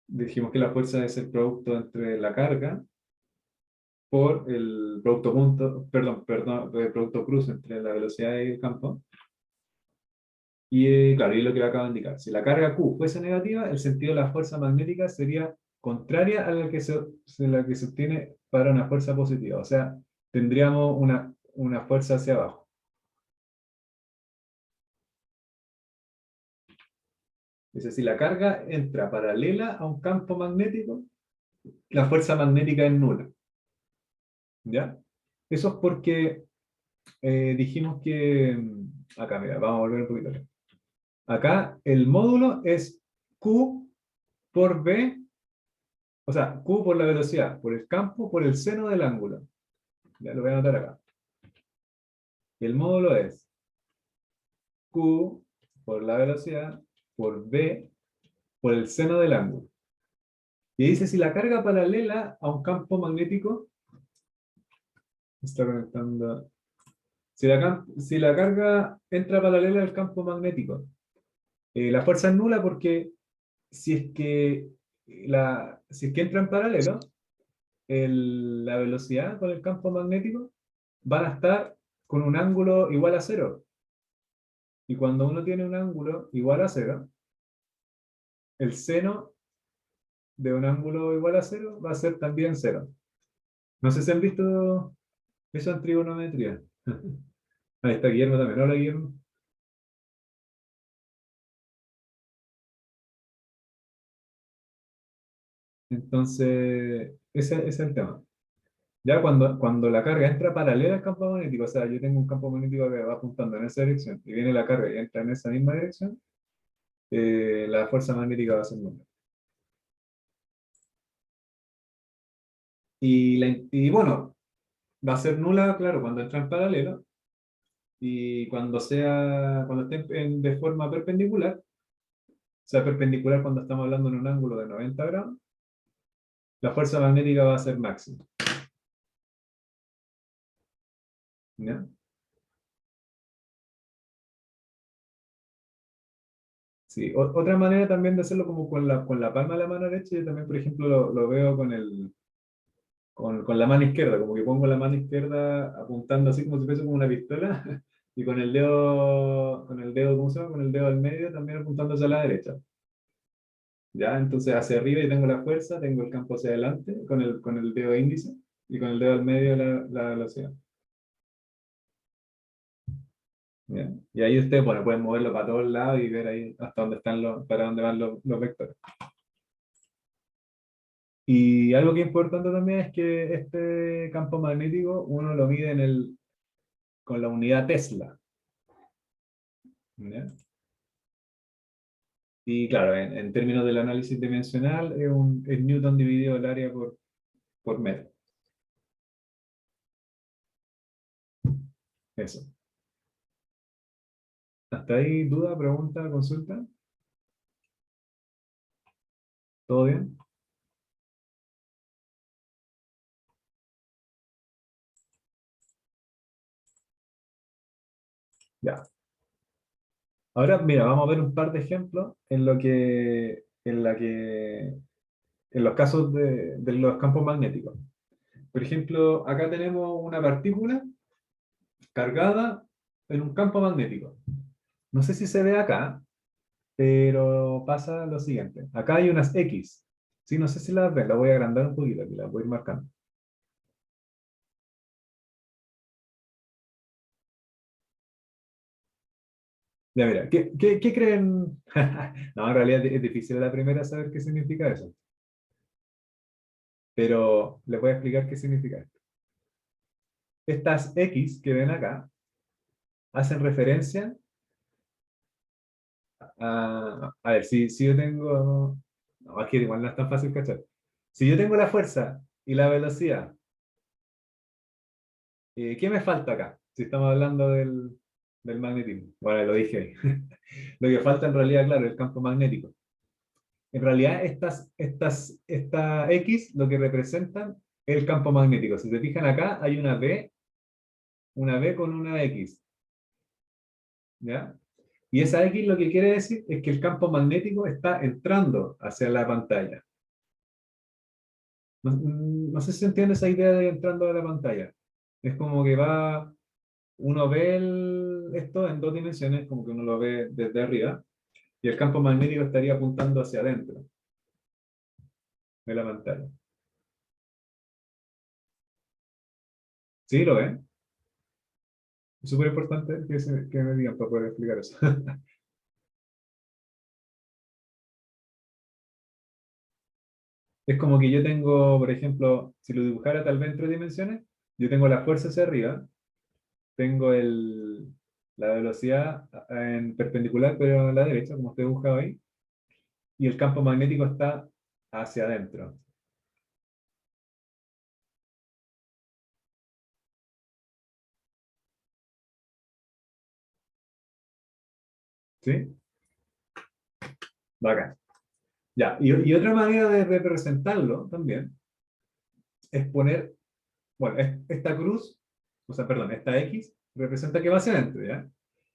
S1: Dijimos que la fuerza es el producto entre la carga por el producto punto, perdón, el producto cruz entre la velocidad y el campo. Y claro, y lo que le acabo de indicar. Si la carga Q fuese negativa, el sentido de la fuerza magnética sería contraria a la que se obtiene para una fuerza positiva. O sea, tendríamos una fuerza hacia abajo. Dice, si la carga entra paralela a un campo magnético, la fuerza magnética es nula. ¿Ya? Eso es porque dijimos que... Acá, mira, vamos a volver un poquito. Acá el módulo es Q por B, o sea, Q por la velocidad, por el campo, por el seno del ángulo. Ya lo voy a anotar acá. Y el módulo es Q por la velocidad, por B, por el seno del ángulo. Y dice, si la carga paralela a un campo magnético, está conectando, si la carga entra paralela al campo magnético, la fuerza es nula porque si es que, si es que entra en paralelo, la velocidad con el campo magnético van a estar con un ángulo igual a cero. Y cuando uno tiene un ángulo igual a cero, el seno de un ángulo igual a cero va a ser también cero. No sé si han visto eso en trigonometría. Ahí está Guillermo también. Hola, Guillermo. Entonces, ese es el tema. Ya cuando la carga entra paralela al campo magnético, o sea, yo tengo un campo magnético que va apuntando en esa dirección y viene la carga y entra en esa misma dirección, la fuerza magnética va a ser nula. Y bueno, va a ser nula, claro, cuando entra en paralelo y cuando esté de forma perpendicular, o sea, perpendicular cuando estamos hablando en un ángulo de 90 grados, la fuerza magnética va a ser máxima. ¿Ya? Sí, otra manera también de hacerlo como con la palma de la mano derecha, yo también, por ejemplo, lo veo con la mano izquierda, como que pongo la mano izquierda apuntando así como si fuese como una pistola, y con el dedo, ¿cómo se llama? Con el dedo al medio también apuntando hacia la derecha. ¿Ya? Entonces hacia arriba y tengo la fuerza, tengo el campo hacia adelante con el dedo índice, y con el dedo al medio la velocidad. ¿Ya? Y ahí usted, bueno, pueden moverlo para todos lados y ver ahí hasta dónde están para dónde van los vectores. Y algo que es importante también es que este campo magnético uno lo mide con la unidad Tesla. ¿Ya? Y claro, en términos del análisis dimensional, es Newton dividido el área por metro. Eso. ¿Hasta ahí duda, pregunta, consulta? ¿Todo bien? Ya. Ahora, mira, vamos a ver un par de ejemplos en los casos de los campos magnéticos. Por ejemplo, acá tenemos una partícula cargada en un campo magnético. No sé si se ve acá, pero pasa lo siguiente. Acá hay unas X. Sí, no sé si las ven, las voy a agrandar un poquito, aquí las voy a ir marcando. Ya mira, ¿qué creen? No, en realidad es difícil a la primera saber qué significa eso, pero les voy a explicar qué significa esto. Estas X que ven acá hacen referencia a ver, si yo tengo, no, es que igual no es tan fácil cachar. Si yo tengo la fuerza y la velocidad, ¿qué me falta acá? Si estamos hablando del magnetismo. Bueno, lo dije ahí. Lo que falta en realidad, claro, es el campo magnético. En realidad, esta X lo que representan es el campo magnético. Si se fijan acá, hay una B con una X. ¿Ya? Y esa X lo que quiere decir es que el campo magnético está entrando hacia la pantalla. No sé si se entiende esa idea de entrando a la pantalla. Es como que uno ve esto en dos dimensiones, como que uno lo ve desde arriba, y el campo magnético estaría apuntando hacia adentro de la pantalla. ¿Sí lo ven? Es súper importante que me digan para poder explicar eso. Es como que yo tengo, por ejemplo, si lo dibujara tal vez en tres dimensiones, yo tengo la fuerza hacia arriba, tengo la velocidad en perpendicular, pero a la derecha, como usted dibujado ahí, y el campo magnético está hacia adentro. ¿Sí? Bacán. Ya, y otra manera de representarlo también es poner, bueno, esta cruz, o sea, perdón, esta X representa que va hacia adentro, ¿ya?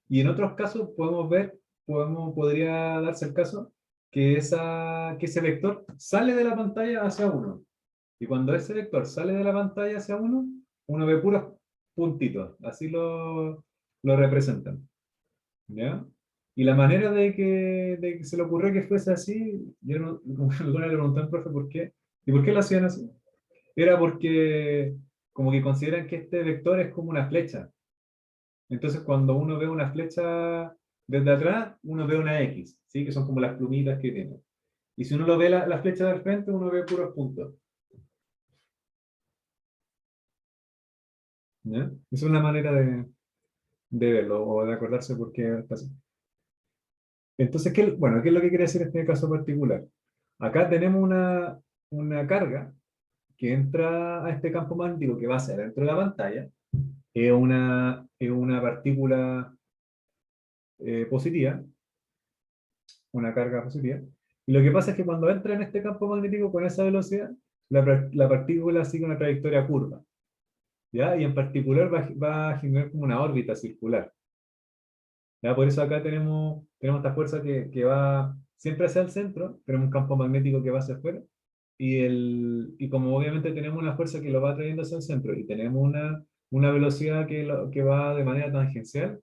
S1: Y en otros casos podría darse el caso que ese vector sale de la pantalla hacia uno. Y cuando ese vector sale de la pantalla hacia uno, uno ve puros puntitos, así lo representan, ¿ya? Y la manera de que se le ocurrió que fuese así, yo no, como que alguna le pregunté al profe por qué, y por qué lo hacían así. Era porque como que consideran que este vector es como una flecha. Entonces cuando uno ve una flecha desde atrás, uno ve una X, ¿sí? Que son como las plumitas que tiene. Y si uno lo ve la flecha del frente, uno ve puros puntos. ¿Ya? Esa es una manera de verlo o de acordarse por qué está así. Entonces, bueno, ¿qué es lo que quiere decir este caso particular? Acá tenemos una carga que entra a este campo magnético que va hacia dentro de la pantalla. Es una partícula positiva, una carga positiva. Y lo que pasa es que cuando entra en este campo magnético con esa velocidad, la partícula sigue una trayectoria curva, ¿ya? Y en particular va a generar como una órbita circular. ¿Ya? Por eso acá tenemos esta fuerza que va siempre hacia el centro, tenemos un campo magnético que va hacia afuera, y como obviamente tenemos una fuerza que lo va trayendo hacia el centro, y tenemos una velocidad que va de manera tangencial,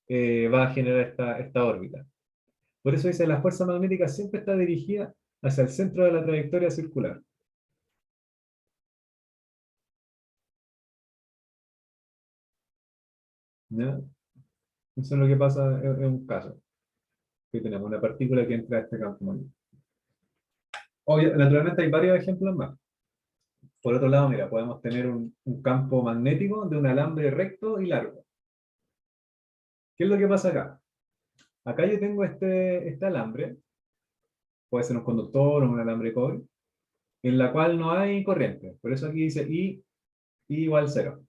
S1: va a generar esta órbita. Por eso dice, la fuerza magnética siempre está dirigida hacia el centro de la trayectoria circular. ¿Ya? Eso es lo que pasa en un caso, que tenemos una partícula que entra a este campo magnético. Naturalmente hay varios ejemplos más. Por otro lado, mira, podemos tener un campo magnético de un alambre recto y largo. ¿Qué es lo que pasa acá? Acá yo tengo este alambre, puede ser un conductor o un alambre de cobre, en la cual no hay corriente. Por eso aquí dice I igual cero.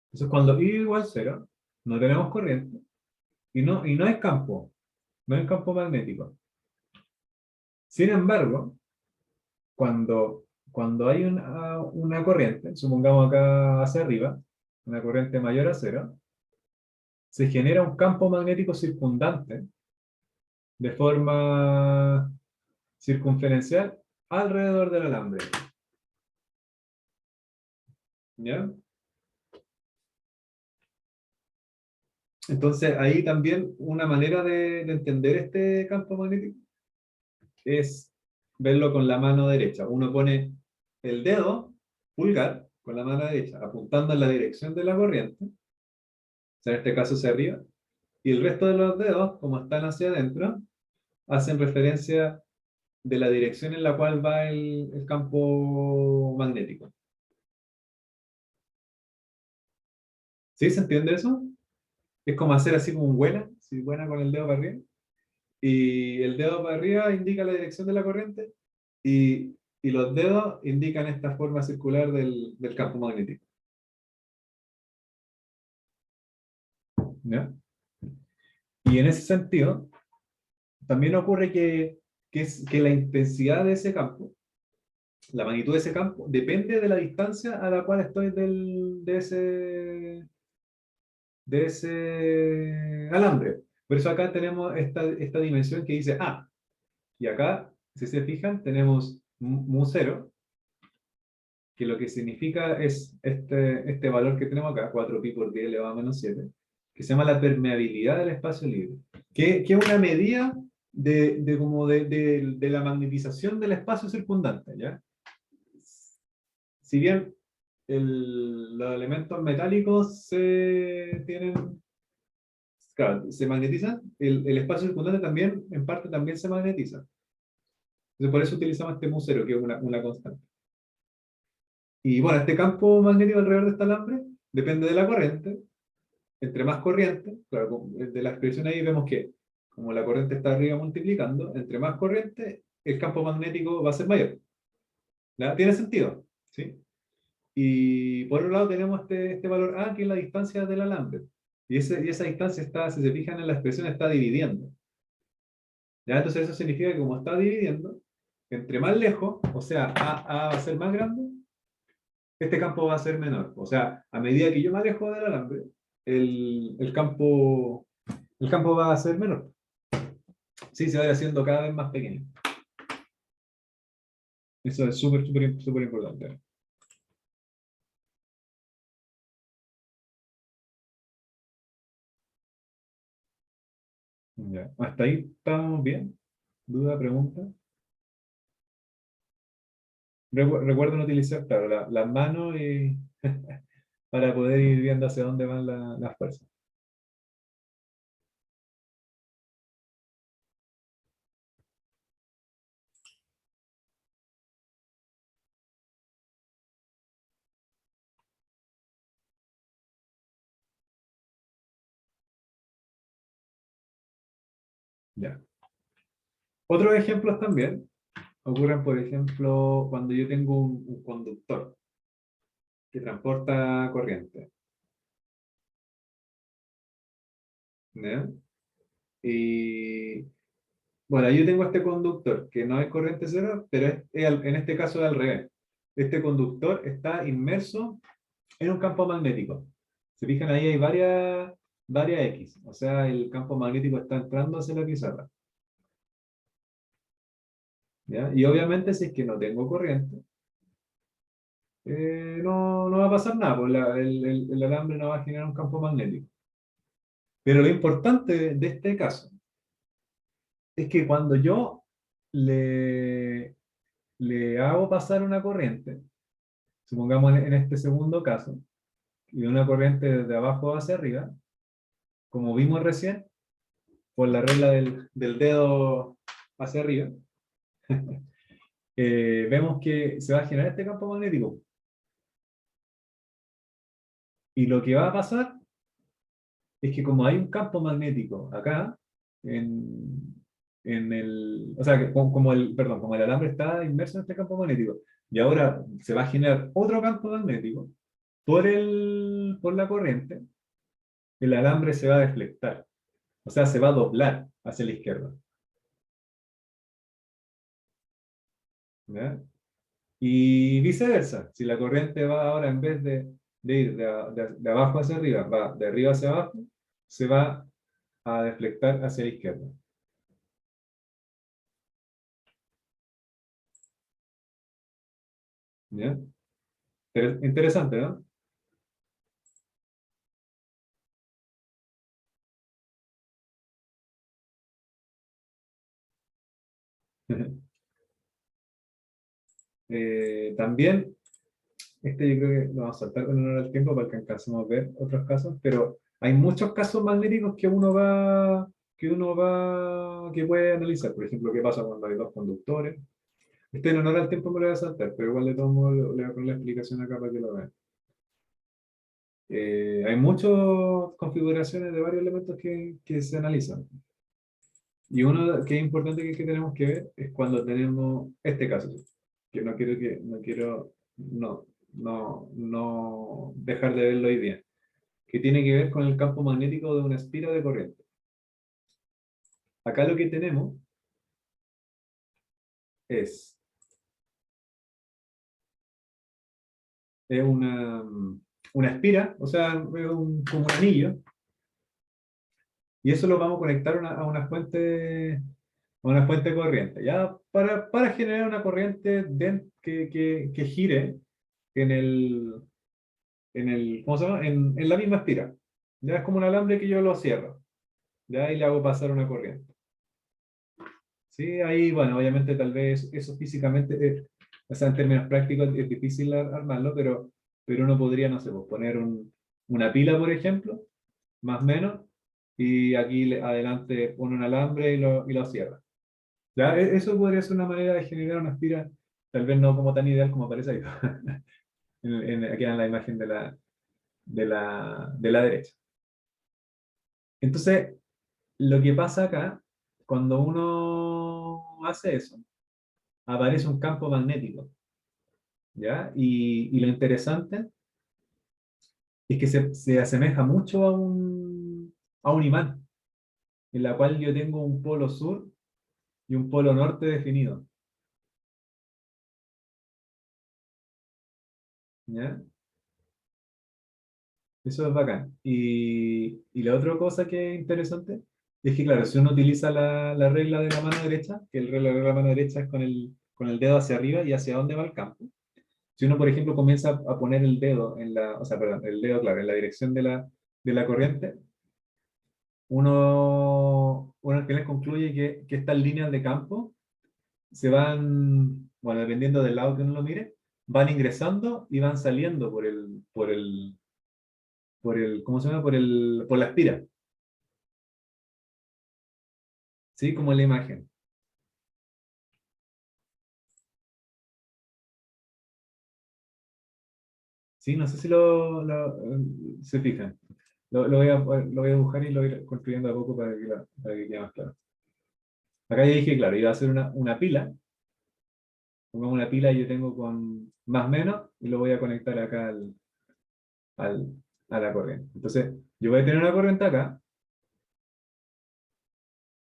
S1: Entonces, cuando I igual cero, no tenemos corriente y no hay campo, no hay campo magnético. Sin embargo, cuando hay una corriente, supongamos acá hacia arriba, una corriente mayor a cero, se genera un campo magnético circundante de forma circunferencial alrededor del alambre. ¿Ya? Entonces, ahí también una manera de entender este campo magnético es verlo con la mano derecha. Uno pone el dedo pulgar con la mano derecha apuntando en la dirección de la corriente, o sea, en este caso hacia arriba, y el resto de los dedos, como están hacia adentro, hacen referencia de la dirección en la cual va el campo magnético. ¿Sí? ¿Se entiende eso? Es como hacer así como un buena, si buena con el dedo para arriba. Y el dedo para arriba indica la dirección de la corriente y los dedos indican esta forma circular del campo magnético. ¿Ya? Y en ese sentido, también ocurre que la intensidad de ese campo, la magnitud de ese campo, depende de la distancia a la cual estoy de ese alambre. Por eso acá tenemos esta dimensión que dice A. Y acá, si se fijan, tenemos mu 0, que lo que significa es este valor que tenemos acá, 4pi por 10 elevado a menos 7, que se llama la permeabilidad del espacio libre, que es una medida de la magnetización del espacio circundante, ¿ya? Si bien los elementos metálicos claro, se magnetizan, el espacio circundante también, en parte, también se magnetiza. Entonces, por eso utilizamos este mu 0, que es una constante. Y bueno, este campo magnético alrededor de este alambre depende de la corriente. Entre más corriente, claro, de la expresión ahí vemos que como la corriente está arriba multiplicando, entre más corriente, el campo magnético va a ser mayor. ¿Ya? ¿Tiene sentido? ¿Sí? Y por otro lado tenemos este valor A, que es la distancia del alambre. Y esa distancia está, si se fijan en la expresión, está dividiendo. ¿Ya? Entonces eso significa que como está dividiendo, entre más lejos, o sea, A va a ser más grande, este campo va a ser menor. O sea, a medida que yo me alejo del alambre, el campo va a ser menor. Sí, se va a ir haciendo cada vez más pequeño. Eso es súper, súper, súper importante. Ya. Hasta ahí estamos bien. ¿Duda, pregunta? Recuerden utilizar, claro, las manos para poder ir viendo hacia dónde van las fuerzas. Ya. Otros ejemplos también ocurren, por ejemplo, cuando yo tengo un conductor que transporta corriente. ¿Ya? Y bueno, yo tengo este conductor que no es corriente cero, pero en este caso es al revés. Este conductor está inmerso en un campo magnético. Se fijan ahí, hay varias X. O sea, el campo magnético está entrando hacia la pizarra. ¿Ya? Y obviamente, si es que no tengo corriente, no va a pasar nada, pues el alambre no va a generar un campo magnético. Pero lo importante de este caso es que cuando yo le, le hago pasar una corriente, supongamos en este segundo caso, y una corriente desde abajo hacia arriba, como vimos recién, por la regla del dedo hacia arriba, vemos que se va a generar este campo magnético. Y lo que va a pasar es que como hay un campo magnético acá, en el, o sea, como el alambre está inmerso en este campo magnético, y ahora se va a generar otro campo magnético por la corriente, el alambre se va a deflectar, o sea, se va a doblar hacia la izquierda. ¿Ya? Y viceversa, si la corriente va ahora en vez de ir de abajo hacia arriba, va de arriba hacia abajo, se va a deflectar hacia la izquierda. ¿Ya? Interesante, ¿no? También, yo creo que lo vamos a saltar con honor al tiempo para que alcancemos a ver otros casos, pero hay muchos casos magnéticos que puede analizar. Por ejemplo, qué pasa cuando hay dos conductores. En honor al tiempo me lo voy a saltar, pero igual le voy a poner la explicación acá para que lo vean. Hay muchas configuraciones de varios elementos que se analizan. Y uno que es importante que tenemos que ver es cuando tenemos este caso, que no dejar de verlo hoy día, que tiene que ver con el campo magnético de una espira de corriente. Acá lo que tenemos es, es una espira, o sea, como un anillo, y eso lo vamos a conectar a una fuente de corriente, ya para generar una corriente que gire en ¿cómo se llama? En la misma espira. Ya es como un alambre que yo lo cierro, ya y le hago pasar una corriente. Sí, ahí, bueno, obviamente tal vez eso físicamente, o sea, en términos prácticos es difícil armarlo, pero uno podría, no sé, pues, poner una pila, por ejemplo, más o menos, y aquí adelante pone un alambre y lo cierra. ¿Ya? Eso podría ser una manera de generar una espira, tal vez no como tan ideal como aparece ahí, aquí en la imagen de la derecha. Entonces, lo que pasa acá, cuando uno hace eso, aparece un campo magnético, ¿ya? Y lo interesante es que se asemeja mucho a un imán, en la cual yo tengo un polo sur y un polo norte definido, ¿ya? Eso es bacán. Y la otra cosa que es interesante es que, claro, si uno utiliza la regla de la mano derecha, que el regla de la mano derecha es con el dedo hacia arriba y hacia dónde va el campo. Si uno, por ejemplo, comienza a poner el dedo o sea, perdón, el dedo, claro, en la dirección de la corriente, uno al final concluye que estas líneas de campo se van, bueno, dependiendo del lado que uno lo mire, van ingresando y van saliendo ¿cómo se llama? Por la espira, ¿sí? Como en la imagen. Sí, no sé si se fijan. Lo voy a dibujar y lo voy a ir construyendo a poco para que quede más claro. Acá ya dije, claro, iba a hacer una pila. Pongamos una pila y yo tengo con más menos y lo voy a conectar acá al- a la corriente. Entonces, yo voy a tener una corriente acá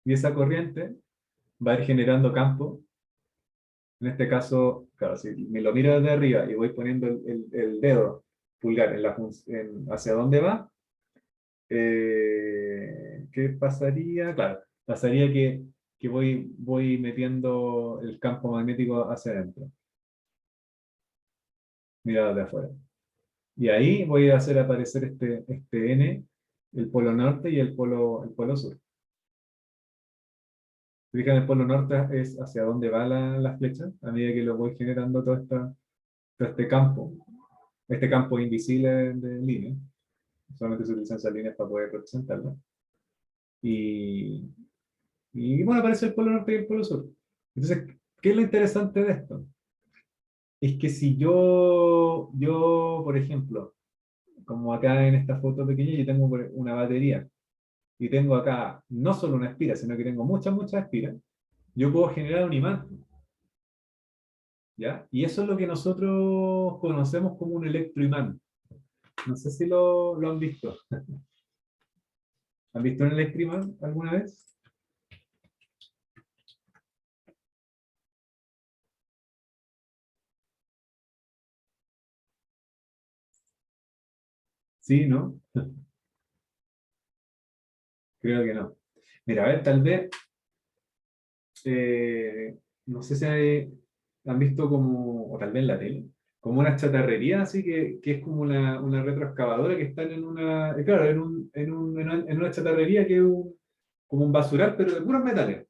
S1: y esa corriente va a ir generando campo. En este caso, claro, si me lo miro desde arriba y voy poniendo el dedo pulgar hacia dónde va, ¿qué pasaría? Claro, pasaría que voy metiendo el campo magnético hacia adentro, mirado de afuera. Y ahí voy a hacer aparecer este N, el polo norte y el polo sur. Si fijan, el polo norte es hacia dónde va la flecha, a medida que lo voy generando todo este campo invisible de línea. Solamente se utilizan esas líneas para poder representarlo. Y, y bueno, aparece el polo norte y el polo sur. Entonces, ¿qué es lo interesante de esto? Es que si yo, por ejemplo, como acá en esta foto pequeña, yo tengo una batería y tengo acá no solo una espira, sino que tengo muchas espiras, yo puedo generar un imán, ¿ya? Y eso es lo que nosotros conocemos como un electroimán. No sé si lo han visto. ¿Han visto un electroimán alguna vez? Sí, ¿no? Creo que no. Mira, a ver, tal vez, no sé si han visto como, o tal vez en la tele, como una chatarrería, así que es como una retroexcavadora que están en una, claro, en una chatarrería que es como un basural, pero de puros metales.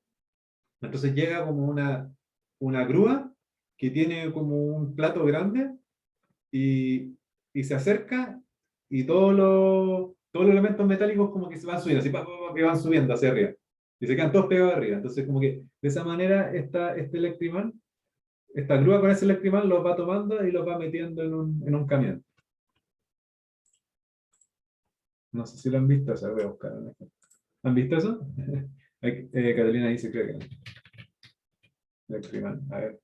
S1: Entonces llega como una grúa que tiene como un plato grande y se acerca y todos los elementos metálicos como que se van subiendo, así que van subiendo hacia arriba. Y se quedan todos pegados arriba. Entonces como que de esa manera este electrimán, esta grúa con ese electrimán los va tomando y los va metiendo en un camión. No sé si lo han visto, o sea, voy a buscar. ¿Han visto eso? Catalina dice, creo que no. Electrimán, a ver.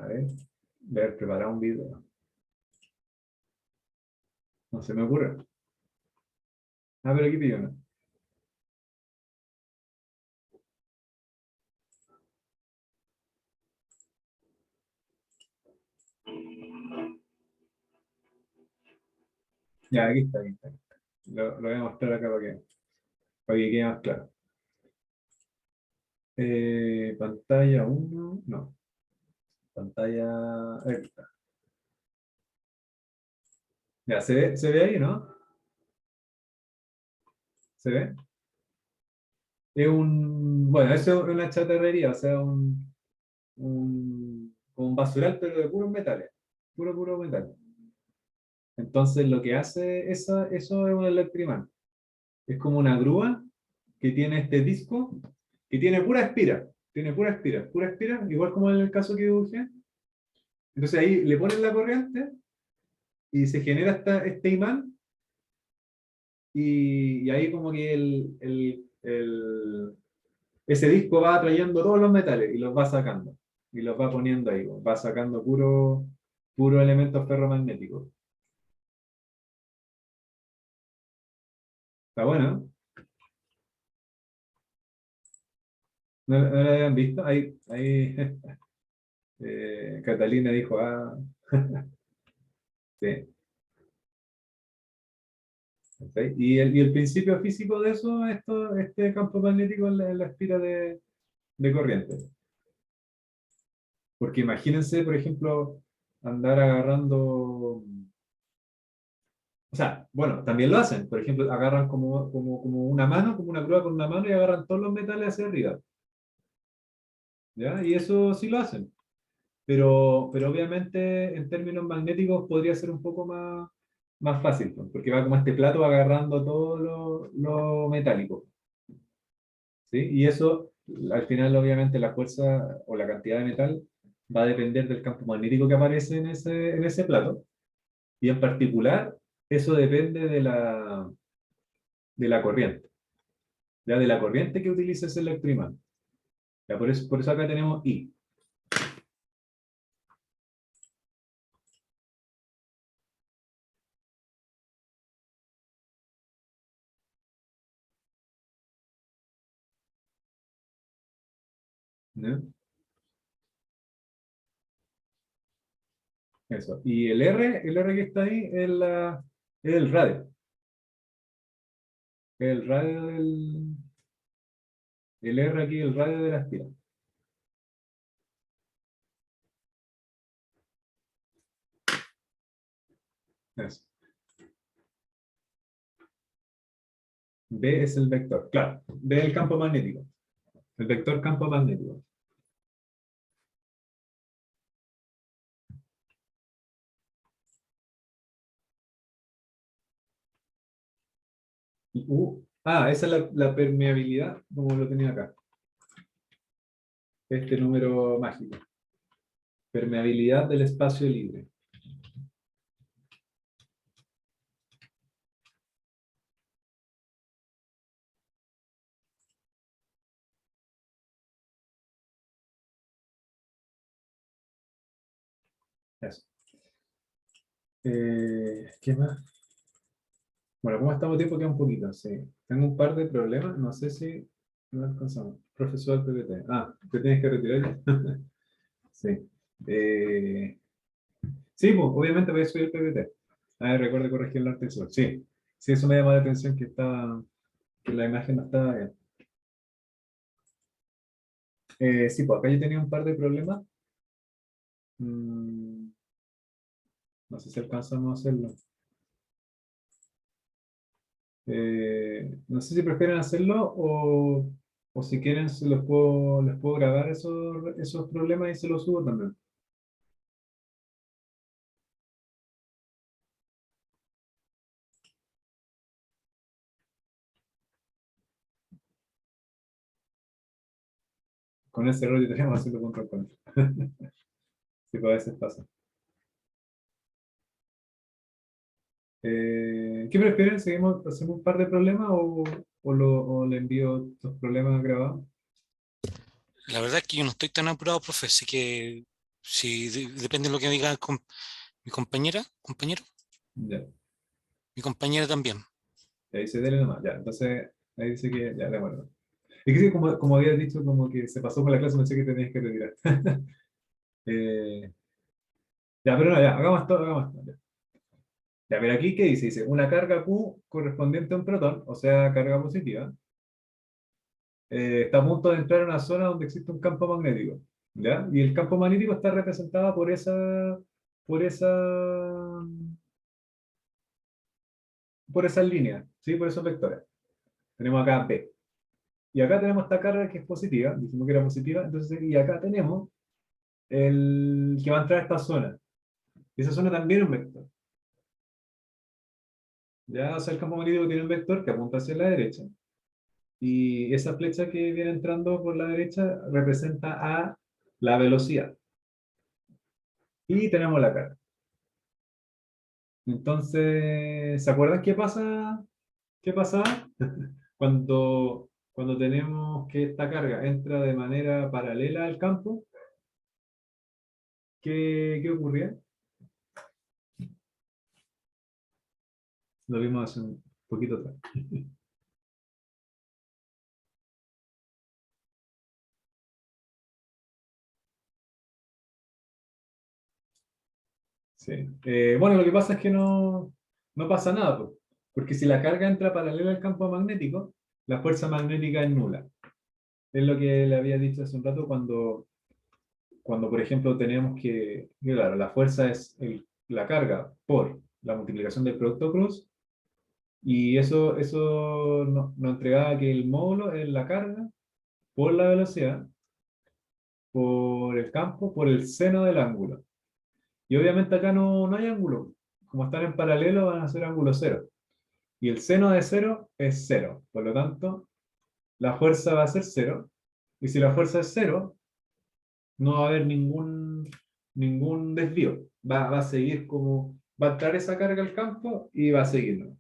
S1: A ver, preparar un video. No se me ocurre. Ah, pero aquí pillo, ¿no? Ya, aquí está, aquí está. Lo voy a mostrar acá para que quede más claro. Pantalla uno, no. Pantalla. Aquí está. Ya, ¿se ve ahí, no? ¿Se ve? Bueno, eso es una chatarrería, o sea, un basural, pero de puros metales. Puro metal. Entonces, lo que hace eso es un electrimán. Es como una grúa que tiene este disco que tiene pura espira. Tiene pura espira, igual como en el caso que dibujé. Entonces ahí le ponen la corriente y se genera este imán y ahí como que ese disco va atrayendo todos los metales y los va sacando y los va poniendo ahí, va sacando puro elementos ferromagnéticos. Está bueno, ¿no lo habían visto? Ahí Catalina dijo, sí. ¿Sí? Y el principio físico de eso es este campo magnético en la espira de corriente. Porque imagínense, por ejemplo, andar agarrando, o sea, bueno, también lo hacen, por ejemplo, agarran como una mano, como una grúa con una mano y agarran todos los metales hacia arriba, ¿ya? Y eso sí lo hacen, pero obviamente en términos magnéticos podría ser un poco más fácil, pues, porque va como este plato agarrando todo lo metálico, ¿sí? Y eso, al final, obviamente, la fuerza o la cantidad de metal va a depender del campo magnético que aparece en ese plato. Y en particular, eso depende de la corriente. ya de la corriente que utiliza ese electroimán. Ya, por eso acá tenemos I. ¿No? Eso. Y el R que está ahí es el radio. El radio el R aquí, el radio de la espira. Eso. B es el vector, claro. B es el campo magnético. El vector campo magnético. Y esa es la permeabilidad, como lo tenía acá. Este número mágico. Permeabilidad del espacio libre. Eso. ¿Qué más? Bueno, ¿cómo estamos de tiempo? Queda un poquito, sí. Tengo un par de problemas, no sé si no alcanzamos. Profesor PPT. ¿te tienes que retirar? Sí. Sí, pues, obviamente voy a subir el PPT. Recuerde corregir el arte visual. Sí. Sí, eso me llama la atención que la imagen no estaba bien. Sí, pues acá yo tenía un par de problemas. Mm, no sé si alcanzamos a hacerlo. No sé si prefieren hacerlo o si quieren les puedo grabar esos problemas y se los subo también. Con ese error yo tenemos que hacerlo contra contra. Sí, pues a veces pasa. ¿Qué prefieren? ¿Hacemos un par de problemas o le envío los problemas grabados?
S2: La verdad es que yo no estoy tan apurado, profe, así que si depende de lo que diga mi compañero,
S1: Ya,
S2: mi compañera también.
S1: ahí dice dele nomás, ya. Entonces, ahí dice que ya, de acuerdo. Es que sí, como habías dicho, como que se pasó por la clase, pensé que tenías que retirar. Eh, ya, pero no, ya, hagamos todo, hagamos todo. Ya. Ya, pero aquí, ¿qué dice? Dice, una carga Q correspondiente a un protón, o sea, carga positiva, está a punto de entrar a una zona donde existe un campo magnético, ¿ya? Y el campo magnético está representado por esa, por esas líneas, ¿sí? Por esos vectores. Tenemos acá P. Y acá tenemos esta carga que es positiva, dijimos que era positiva, entonces, y acá tenemos el que va a entrar a esta zona. Y esa zona también es un vector. Ya, o sea, el campo magnético tiene un vector que apunta hacia la derecha. Y esa flecha que viene entrando por la derecha representa a la velocidad. Y tenemos la carga. Entonces, ¿se acuerdan qué pasa? ¿Qué pasa cuando tenemos que esta carga entra de manera paralela al campo? ¿Qué ocurría? Lo vimos hace un poquito atrás. Sí. Bueno, lo que pasa es que no pasa nada, pues, porque si la carga entra paralela al campo magnético, la fuerza magnética es nula. Es lo que le había dicho hace un rato cuando por ejemplo, tenemos claro, la fuerza es la carga por la multiplicación del producto cruz, y eso nos entregaba que el módulo es la carga por la velocidad, por el campo, por el seno del ángulo. Y obviamente acá no hay ángulo. Como están en paralelo, van a ser ángulo cero. Y el seno de cero es cero. Por lo tanto, la fuerza va a ser cero. Y si la fuerza es cero, no va a haber ningún desvío. Va a seguir va a entrar esa carga al campo y va a seguir.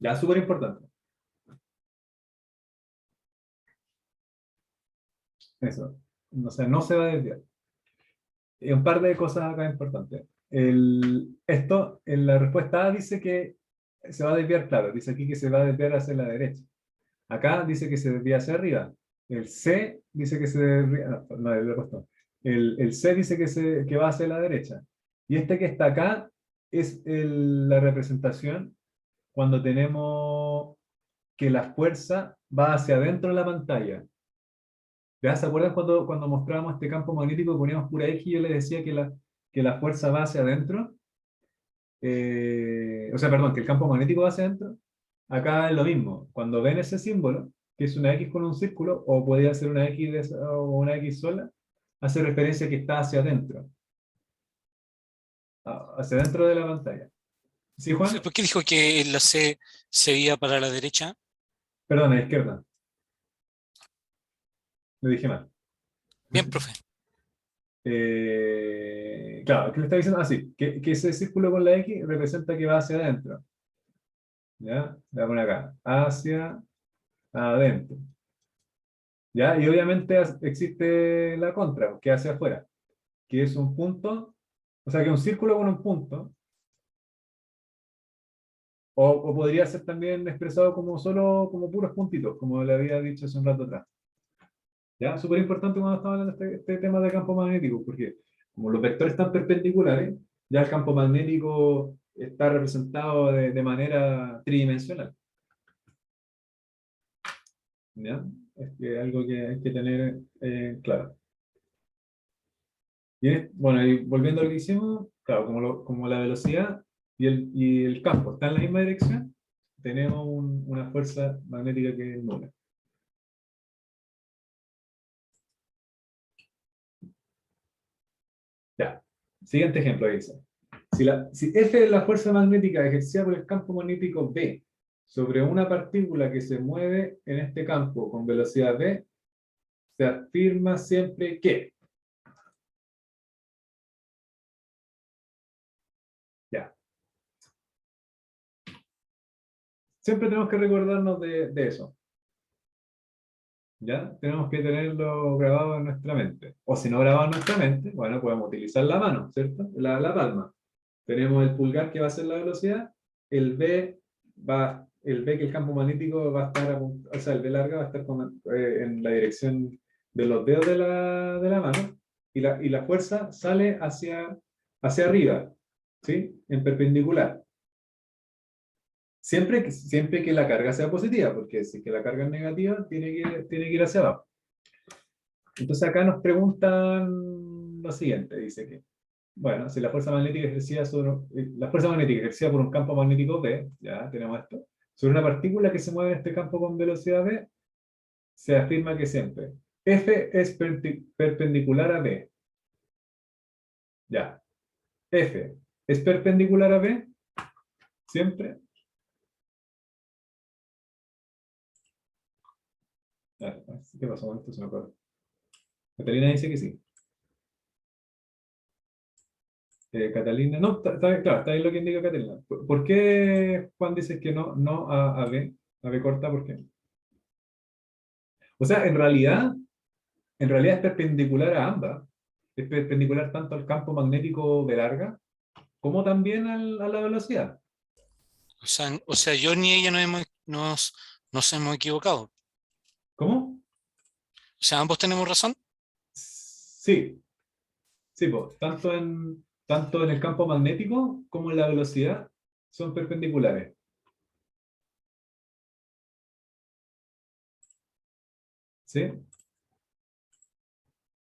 S1: Ya, súper importante. Eso. O sea, no se va a desviar. Y un par de cosas acá importantes. Esto, en la respuesta A dice que se va a desviar, claro, dice aquí que se va a desviar hacia la derecha. Acá dice que se desvía hacia arriba. El C dice que se desvía, no, el opuesto. El C dice que va hacia la derecha. Y este que está acá es la representación cuando tenemos que la fuerza va hacia adentro de la pantalla. ¿Ya? ¿Se acuerdan cuando mostrábamos este campo magnético y poníamos pura X y yo les decía que la fuerza va hacia adentro? O sea, perdón, que el campo magnético va hacia adentro. Acá es lo mismo. Cuando ven ese símbolo, que es una X con un círculo, o podría ser una X o una X sola, hace referencia a que está hacia adentro, hacia adentro de la pantalla. ¿Sí,
S2: Sí,
S1: Juan?
S2: ¿por qué dijo que la C se iba para la derecha?
S1: Perdón, a la izquierda. Lo dije mal.
S2: Bien, profe.
S1: Claro, ¿qué le está diciendo? Ah, sí, que ese círculo con la X representa que va hacia adentro. ¿Ya? Le voy a poner acá. Hacia adentro. ¿Ya? Y obviamente existe la contra, que hacia afuera, que es un punto, o sea, que un círculo con un punto, o podría ser también expresado como solo, como puros puntitos, como le había dicho hace un rato atrás. ¿Ya? Súper importante cuando estamos hablando de este tema de campo magnético, porque como los vectores están perpendiculares, ya el campo magnético está representado de manera tridimensional. ¿Ya? Es que algo que hay que tener claro. Bueno, y volviendo a lo que hicimos, claro, como la velocidad y el campo están en la misma dirección, tenemos una fuerza magnética que es nula. Ya. Siguiente ejemplo dice. Si F es la fuerza magnética ejercida por el campo magnético B sobre una partícula que se mueve en este campo con velocidad V, se afirma siempre que. Ya. Siempre tenemos que recordarnos de eso. ¿Ya? Tenemos que tenerlo grabado en nuestra mente. O si no grabado en nuestra mente, bueno, podemos utilizar la mano, ¿cierto? La palma. Tenemos el pulgar que va a ser la velocidad, el B que el campo magnético va a estar, o sea, el B larga va a estar en la dirección de los dedos de la mano, y la fuerza sale hacia arriba, ¿sí? En perpendicular. Siempre que la carga sea positiva, porque si que la carga es negativa, tiene que ir hacia abajo. Entonces acá nos preguntan lo siguiente, dice que, bueno, si la fuerza magnética la fuerza magnética ejercida por un campo magnético B, ya tenemos esto, sobre una partícula que se mueve en este campo con velocidad V, se afirma que siempre F es perpendicular a B. Ya. F es perpendicular a B, siempre. ¿Qué pasó con esto? Se me acuerdo. Catalina dice que sí. Catalina, no, claro, está ahí lo que indica Catalina. ¿Por qué Juan dice que no a B corta? ¿Por qué? O sea, en realidad es perpendicular a ambas. Es perpendicular tanto al campo magnético de larga como también a la velocidad.
S2: O sea, yo ni ella nos hemos equivocado.
S1: ¿Cómo?
S2: O sea, ambos tenemos razón.
S1: Sí, sí, pues, tanto en el campo magnético como en la velocidad son perpendiculares. ¿Sí?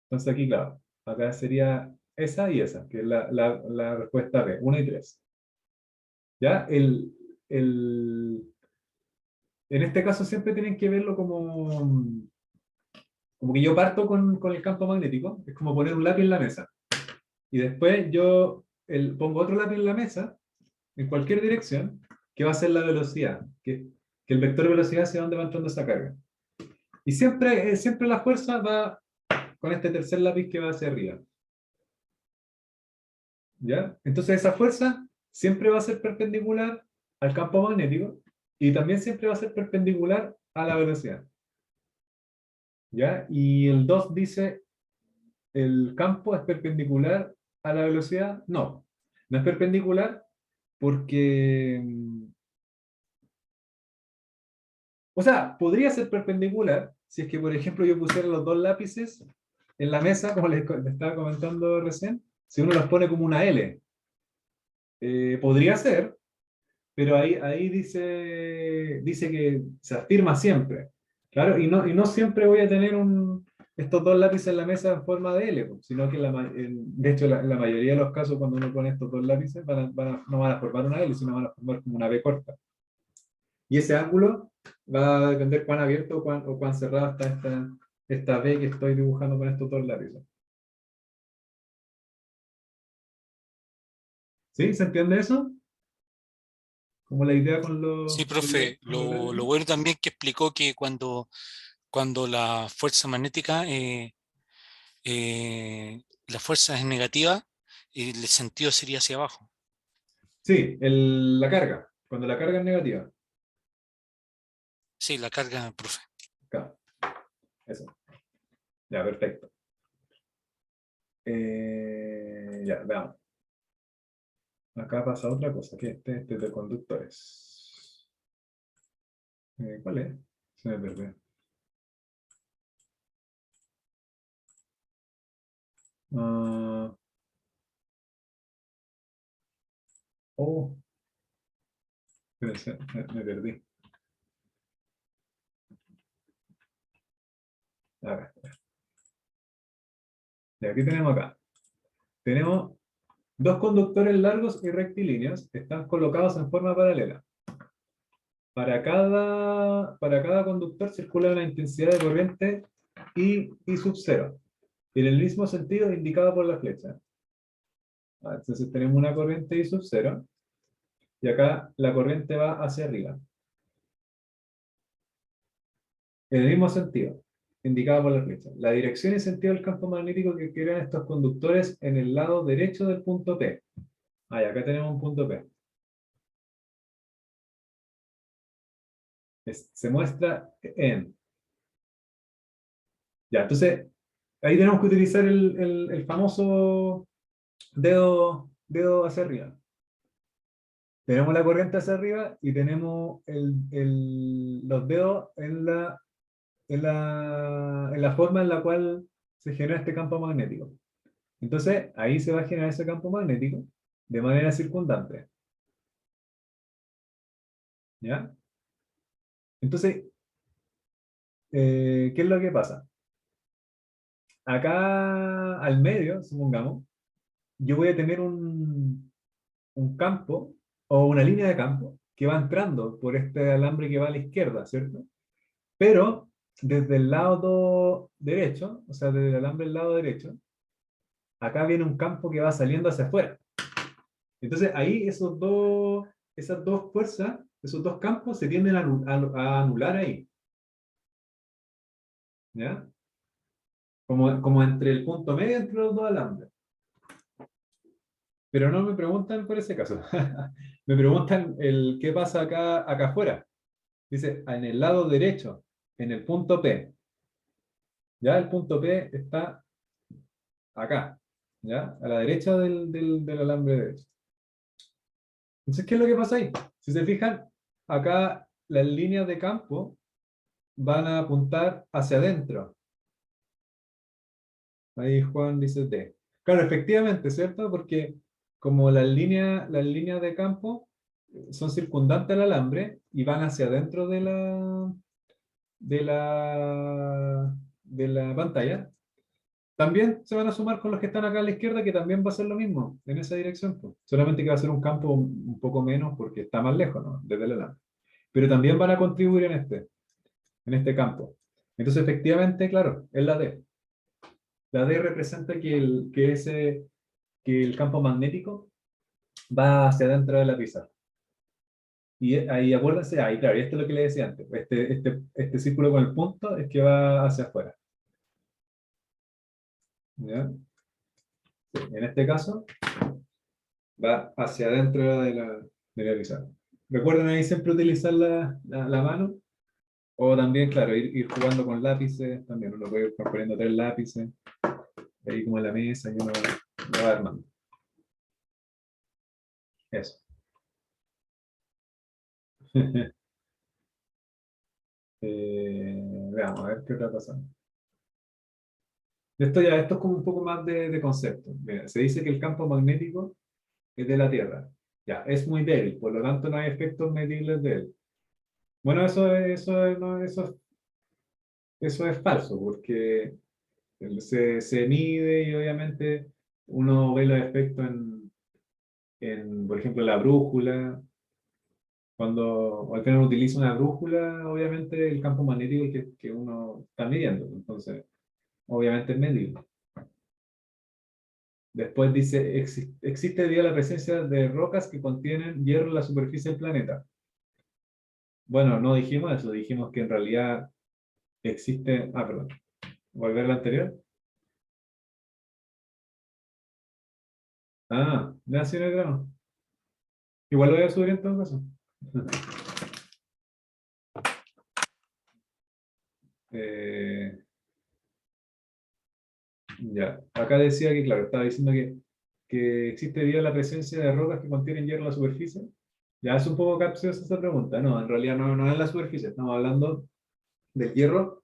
S1: Entonces aquí, claro, acá sería esa y esa, que es la respuesta B, 1 y 3. ¿Ya? En este caso siempre tienen que verlo como que yo parto con el campo magnético, es como poner un lápiz en la mesa. Y después yo pongo otro lápiz en la mesa, en cualquier dirección, que va a ser la velocidad, que el vector de velocidad hacia dónde va entrando esa carga. Y siempre la fuerza va con este tercer lápiz que va hacia arriba. ¿Ya? Entonces esa fuerza siempre va a ser perpendicular al campo magnético y también siempre va a ser perpendicular a la velocidad. ¿ya? Y el 2 dice, ¿el campo es perpendicular a la velocidad? No, no es perpendicular porque, o sea, podría ser perpendicular si es que, por ejemplo, yo pusiera los dos lápices en la mesa, como les estaba comentando recién, si uno los pone como una L. Podría ser, pero ahí dice que se afirma siempre. Claro, y no siempre voy a tener estos dos lápices en la mesa en forma de L, pues, sino que de hecho la mayoría de los casos cuando uno pone estos dos lápices no van a formar una L, sino van a formar como una B corta. Y ese ángulo va a depender cuán abierto o cuán cerrada está esta B que estoy dibujando con estos dos lápices. ¿Sí? ¿Se entiende eso? Como la idea con
S2: Sí,
S1: los
S2: profe,
S1: con los
S2: lo
S1: lápices.
S2: bueno también que explicó que cuando la fuerza es negativa, el sentido sería hacia abajo.
S1: Sí, la carga. Cuando la carga es negativa.
S2: Sí, la carga, profe.
S1: Claro, eso. Ya, perfecto. Ya, veamos. Acá pasa otra cosa, que este de conductores. ¿Cuál es? Se me perdió. Ah, oh, espérense, me perdí. A ver, y aquí tenemos acá. Tenemos dos conductores largos y rectilíneos que están colocados en forma paralela. Para cada conductor circula una intensidad de corriente I sub 0, en el mismo sentido indicado por la flecha. Entonces tenemos una corriente I sub 0, y acá la corriente va hacia arriba, en el mismo sentido, indicado por la flecha. La dirección y sentido del campo magnético que crean estos conductores en el lado derecho del punto P. Acá tenemos un punto P. Se muestra en. Ya, entonces, ahí tenemos que utilizar el famoso dedo hacia arriba. Tenemos la corriente hacia arriba y tenemos los dedos en la forma en la cual se genera este campo magnético. Entonces, ahí se va a generar ese campo magnético de manera circundante. ¿Ya? Entonces, ¿qué es lo que pasa? Acá al medio, supongamos, yo voy a tener un campo o una línea de campo que va entrando por este alambre que va a la izquierda, ¿cierto? Pero desde el lado derecho, o sea, desde el alambre del lado derecho, acá viene un campo que va saliendo hacia afuera. Entonces ahí esas dos fuerzas, esos dos campos se tienden a anular ahí, ¿ya? Como entre el punto medio entre los dos alambres. Pero no me preguntan por ese caso. Me preguntan qué pasa acá afuera. Dice, en el lado derecho, en el punto P. Ya el punto P está acá, ¿ya? A la derecha del alambre derecho. Entonces, ¿qué es lo que pasa ahí? Si se fijan, acá las líneas de campo van a apuntar hacia adentro. Ahí Juan dice D. Claro, efectivamente, ¿cierto? Porque como las líneas de campo son circundantes al alambre y van hacia adentro de la pantalla, también se van a sumar con los que están acá a la izquierda, que también va a ser lo mismo en esa dirección, pues. Solamente que va a ser un campo un poco menos porque está más lejos, ¿no? Desde el alambre. Pero también van a contribuir en este campo. Entonces, efectivamente, claro, es la D. La D representa que el campo magnético va hacia adentro de la pizarra. Y ahí acuérdense, ahí claro, y esto es lo que le decía antes, este círculo con el punto es que va hacia afuera. ¿Ya? Sí, en este caso, va hacia adentro de la pizarra. Recuerden ahí siempre utilizar la mano O también, claro, ir jugando con lápices, también uno puede ir poniendo 3 lápices, ahí como en la mesa, y uno lo va armando. Eso. Veamos, a ver qué otra cosa. Esto es como un poco más de concepto. Mira, se dice que el campo magnético es de la Tierra. Ya, es muy débil, por lo tanto no hay efectos medibles de él. Bueno, eso es falso, porque se mide y obviamente uno ve los efectos por ejemplo, la brújula. Cuando al final utiliza una brújula, obviamente el campo magnético es que uno está midiendo. Entonces, obviamente es medible. Después dice, existe debido a la presencia de rocas que contienen hierro en la superficie del planeta. Bueno, no dijimos eso, dijimos que en realidad existe... Ah, perdón. ¿Volver a la anterior? Ah, ya sí, no hay drama. Igual lo voy a subir en todo caso. Eh, ya, acá decía que, claro, estaba diciendo que existe debido a la presencia de rocas que contienen hierro en la superficie. Ya es un poco capciosa esa pregunta. No, en realidad no es la superficie. Estamos hablando del hierro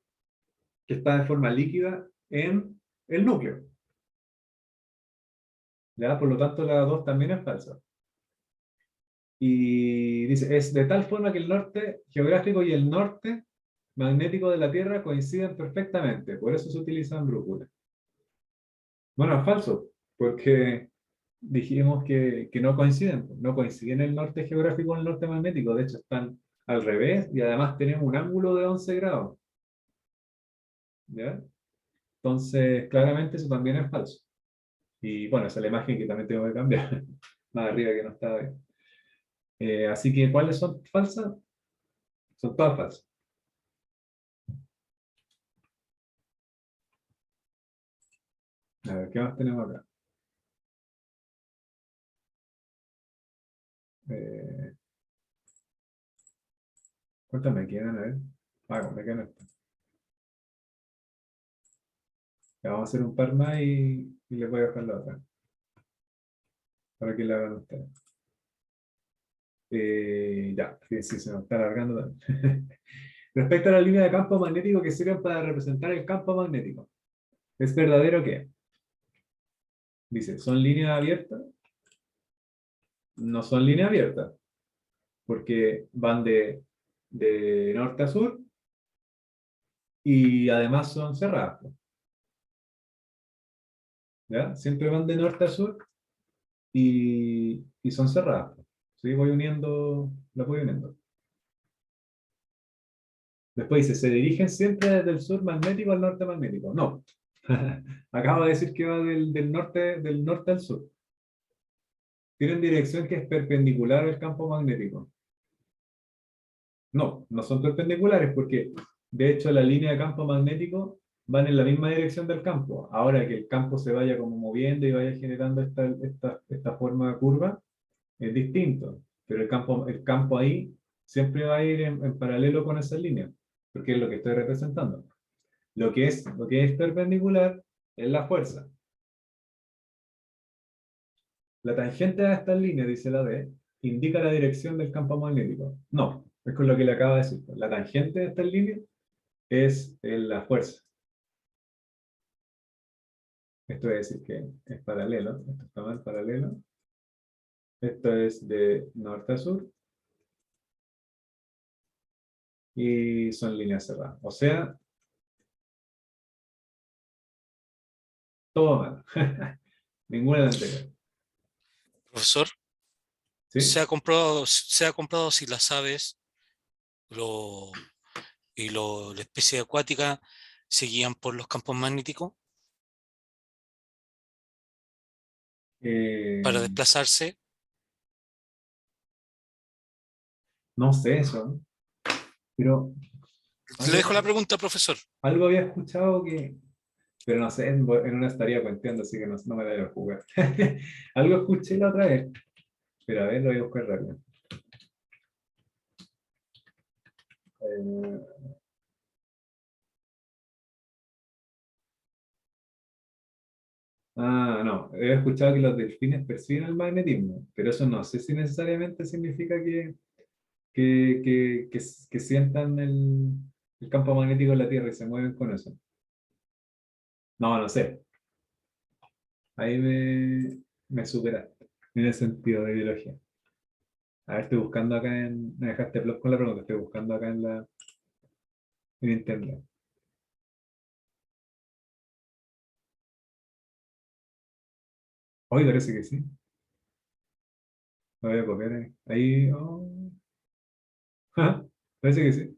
S1: que está de forma líquida en el núcleo. ¿Ya? Por lo tanto, la 2 también es falsa. Y dice, es de tal forma que el norte geográfico y el norte magnético de la Tierra coinciden perfectamente. Por eso se utilizan brújulas. Bueno, es falso, porque dijimos que no coinciden. No coinciden el norte geográfico con el norte magnético. De hecho, están al revés y además tenemos un ángulo de 11 grados. ¿Ya? Entonces, claramente eso también es falso. Y bueno, esa es la imagen que también tengo que cambiar. Más arriba que no estaba bien. Así que, ¿cuáles son falsas? Son todas falsas. A ver, ¿qué más tenemos acá? Eh, ¿Cuántas me quedan? A ver. Ah, me quedan estas. Ya vamos a hacer un par más y les voy a dejar la otra. Para que la hagan ustedes. Ya, sí, sí, se nos está alargando también. Respecto a la línea de campo magnético que sirven para representar el campo magnético. ¿Es verdadero que? Dice, ¿son líneas abiertas? No son líneas abiertas, porque van de norte a sur y además son cerradas. ¿Ya? Siempre van de norte a sur y son cerradas. ¿Sí? Las voy uniendo. Después dice, ¿se dirigen siempre desde el sur magnético al norte magnético? No. Acabo de decir que va del norte al sur. Tienen dirección que es perpendicular al campo magnético. No, no son perpendiculares porque, de hecho, la línea de campo magnético van en la misma dirección del campo. Ahora que el campo se vaya como moviendo y vaya generando esta forma curva, es distinto. Pero el campo ahí siempre va a ir en paralelo con esa línea, porque es lo que estoy representando. Lo que es perpendicular es la fuerza. La tangente a esta línea, dice la D, indica la dirección del campo magnético. No, es con lo que le acaba de decir. La tangente de esta línea es la fuerza. Esto es decir que es paralelo. Esto está mal paralelo. Esto es de norte a sur. Y son líneas cerradas. O sea, todo mal. Ninguna de las anteriores.
S2: Profesor,
S1: ¿Sí?
S2: se ha comprobado si las aves lo, la especie acuática se guían por los campos magnéticos
S1: Eh,
S2: para desplazarse.
S1: no sé eso. Pero
S2: Le dejo la
S1: algo,
S2: pregunta, profesor.
S1: algo había escuchado que, pero no sé, en una estaría cuenteando, así que no me la voy a jugar. Algo escuché la otra vez, pero a ver, lo voy a buscar rápido. Eh, Ah, no, he escuchado que los delfines perciben el magnetismo, pero eso no sé si necesariamente significa que sientan el campo magnético en la Tierra y se mueven con eso. No, no sé. Ahí me superaste en el sentido de biología. A ver, estoy buscando acá en. Me dejaste plop con la pregunta, estoy buscando acá en internet. Hoy parece que sí. Lo voy a copiar ahí. Ahí. Oh. Parece que sí.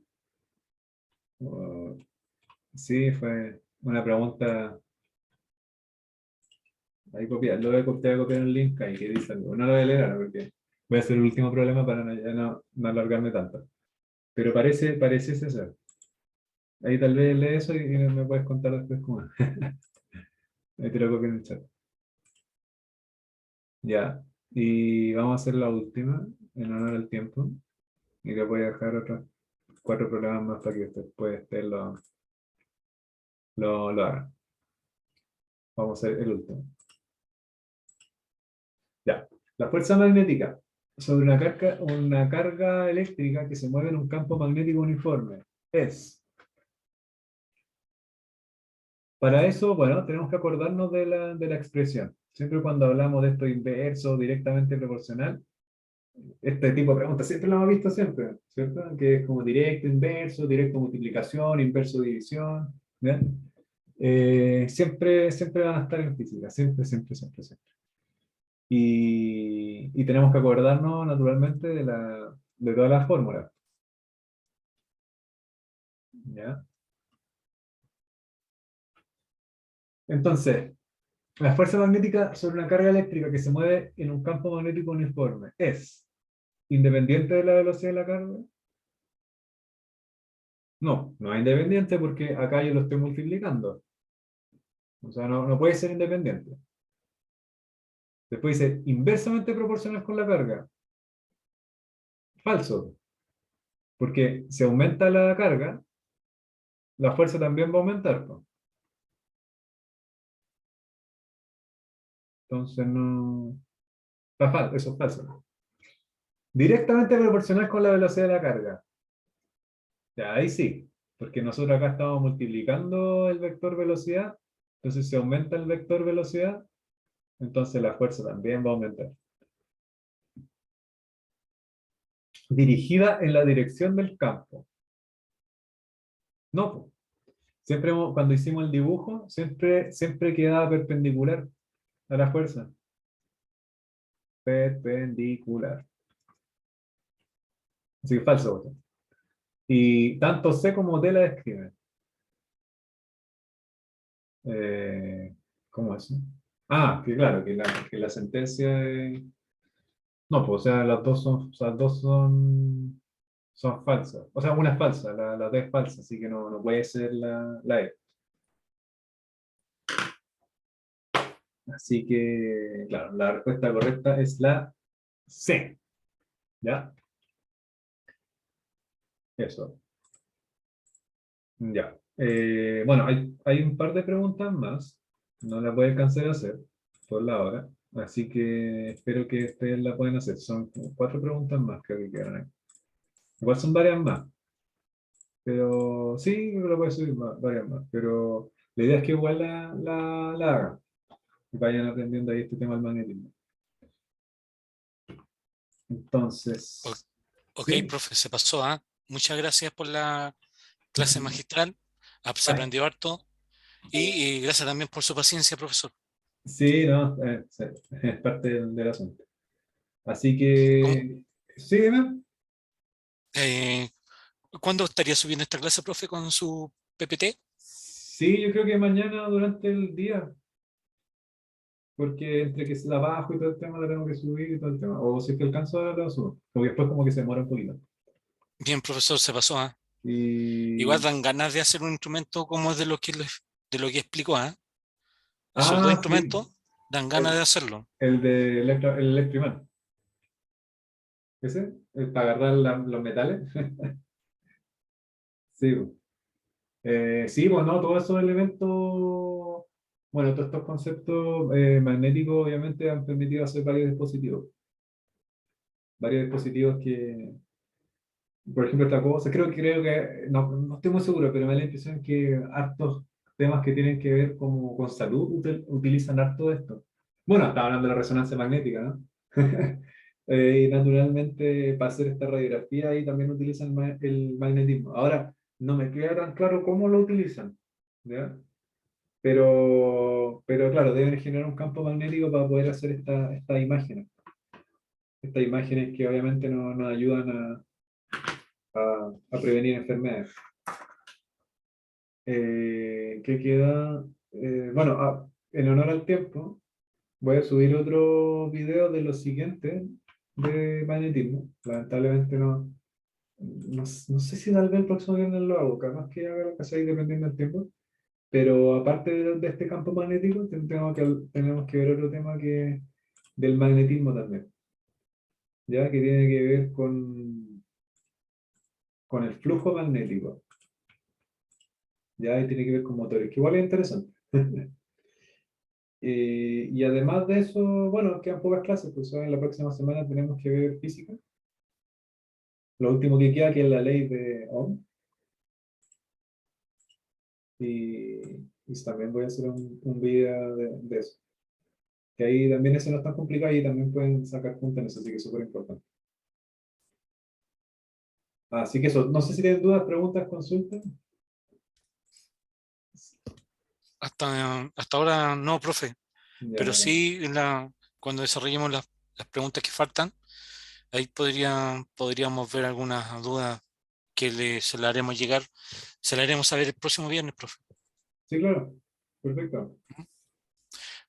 S1: Oh, sí, fue una pregunta. Ahí copiar. Te voy a copiar un link ahí que dice algo. No lo voy a leer ahora porque voy a hacer el último problema para ya no alargarme tanto. Pero parece ser. Ahí tal vez lee eso y me puedes contar después cómo es. Ahí te lo copio en el chat. Ya. Y vamos a hacer la última en honor al tiempo. Y te voy a dejar otros 4 programas más para que después ustedes lo hagan. Vamos a hacer el último. Ya. La fuerza magnética sobre una carga eléctrica que se mueve en un campo magnético uniforme es. Para eso, bueno, tenemos que acordarnos de la expresión. Siempre cuando hablamos de esto inverso, directamente proporcional, este tipo de preguntas siempre lo hemos visto siempre, ¿cierto? Que es como directo, inverso, directo multiplicación, inverso división, ¿ya? Siempre van a estar en física, siempre. Y tenemos que acordarnos naturalmente de todas las fórmulas, ¿ya? Entonces, la fuerza magnética sobre una carga eléctrica que se mueve en un campo magnético uniforme es independiente de la velocidad de la carga. No, no es independiente porque acá yo lo estoy multiplicando. O sea, no puede ser independiente. Después dice inversamente proporcional con la carga. Falso, porque si aumenta la carga, la fuerza también va a aumentar, ¿no? Entonces no. Eso es falso, ¿no? Directamente proporcional con la velocidad de la carga. Ya, ahí sí, porque nosotros acá estamos multiplicando el vector velocidad, entonces si aumenta el vector velocidad, entonces la fuerza también va a aumentar. Dirigida en la dirección del campo. No, po. Cuando hicimos el dibujo, siempre quedaba perpendicular a la fuerza. Perpendicular. Así que falso, po. Y tanto C como D la describen. Eh, ¿Cómo es eso? Ah, que claro, que la sentencia es. No, pues, o sea, las dos son falsas. O sea, una es falsa, la D es falsa, así que no puede ser la E. Así que, claro, la respuesta correcta es la C. ¿Ya? Eso. Ya. Bueno, hay un par de preguntas más. No las voy a alcanzar a hacer por la hora. Así que espero que ustedes la puedan hacer. Son como 4 preguntas más que quedan ahí. Igual son varias más. Pero sí, lo voy a subir varias más. Pero la idea es que igual la hagan. Y vayan aprendiendo ahí este tema del magnetismo.
S2: O-
S1: Entonces,
S2: Ok,
S1: sí.
S2: profe, se pasó, ¿ah? Muchas gracias por la clase magistral. Se
S1: Ay,
S2: aprendió harto. Y gracias también por su paciencia, profesor.
S1: sí, no, sí, es parte del asunto. Así
S2: ¿Cómo-
S1: que, sí, dime.
S2: eh, ¿Cuándo estaría subiendo esta clase, profe, con su PPT?
S1: Sí, yo creo que mañana durante el día, porque entre que se la bajo y todo el tema la tengo que subir y todo el tema. O si es que alcanzo a la subo, porque después como que se demora un poquito.
S2: Bien, profesor, se pasó, ¿ah? Igual
S1: Y.
S2: dan ganas de hacer un instrumento como es de lo que explicó, ¿ah? Esos dos
S1: Ah, sí,
S2: instrumentos dan ganas de
S1: el,
S2: hacerlo.
S1: el de el Electriman. ¿Ese? El para agarrar los metales. Sí, sí, pues no, todos esos elementos Bueno, todos estos conceptos magnéticos obviamente han permitido hacer varios dispositivos que, por ejemplo, esta cosa, creo que, no estoy muy seguro, pero me da la impresión que hartos temas que tienen que ver como con salud utilizan harto de esto. Bueno, estaba hablando de la resonancia magnética, ¿no? Y naturalmente para hacer esta radiografía ahí también utilizan el magnetismo. Ahora, no me queda tan claro cómo lo utilizan, ¿ya? Pero claro, deben generar un campo magnético para poder hacer estas imágenes. Estas imágenes que obviamente nos ayudan a prevenir enfermedades. ¿Qué queda? Bueno, en honor al tiempo, voy a subir otro video de los siguientes de magnetismo. Lamentablemente no sé si tal vez el próximo viernes lo hago, capaz que haga lo que sea dependiendo del tiempo. Pero aparte de este campo magnético, tenemos que ver otro tema del magnetismo también, ya que tiene que ver con el flujo magnético, ya y tiene que ver con motores, que igual es interesante. Y además de eso, bueno, quedan pocas clases, pues en la próxima semana tenemos que ver física. Lo último que queda, que es la ley de Ohm, y también voy a hacer un video de eso. Que ahí también ese no es tan complicado y también pueden sacar puntos en eso, así que es súper importante. Así que eso, no sé si tienen dudas, preguntas, consultas.
S2: Hasta ahora no, profe,
S1: Ya,
S2: pero
S1: bacán.
S2: sí cuando desarrollemos las preguntas que faltan, ahí podríamos ver algunas dudas que se le haremos llegar, se le haremos saber el próximo viernes, profe.
S1: Sí, claro. Perfecto.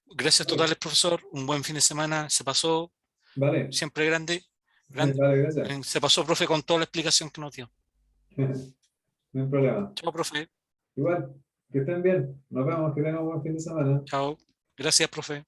S2: Gracias
S1: Vale,
S2: totales, profesor. Un buen fin de semana. Se pasó
S1: vale,
S2: siempre grande, grande.
S1: vale, gracias.
S2: Se pasó, profe, con toda la explicación que nos dio.
S1: No hay problema.
S2: Chao, profe.
S1: Igual, que estén bien. Nos vemos, que tengan un buen fin de semana.
S2: Chao. Gracias, profe.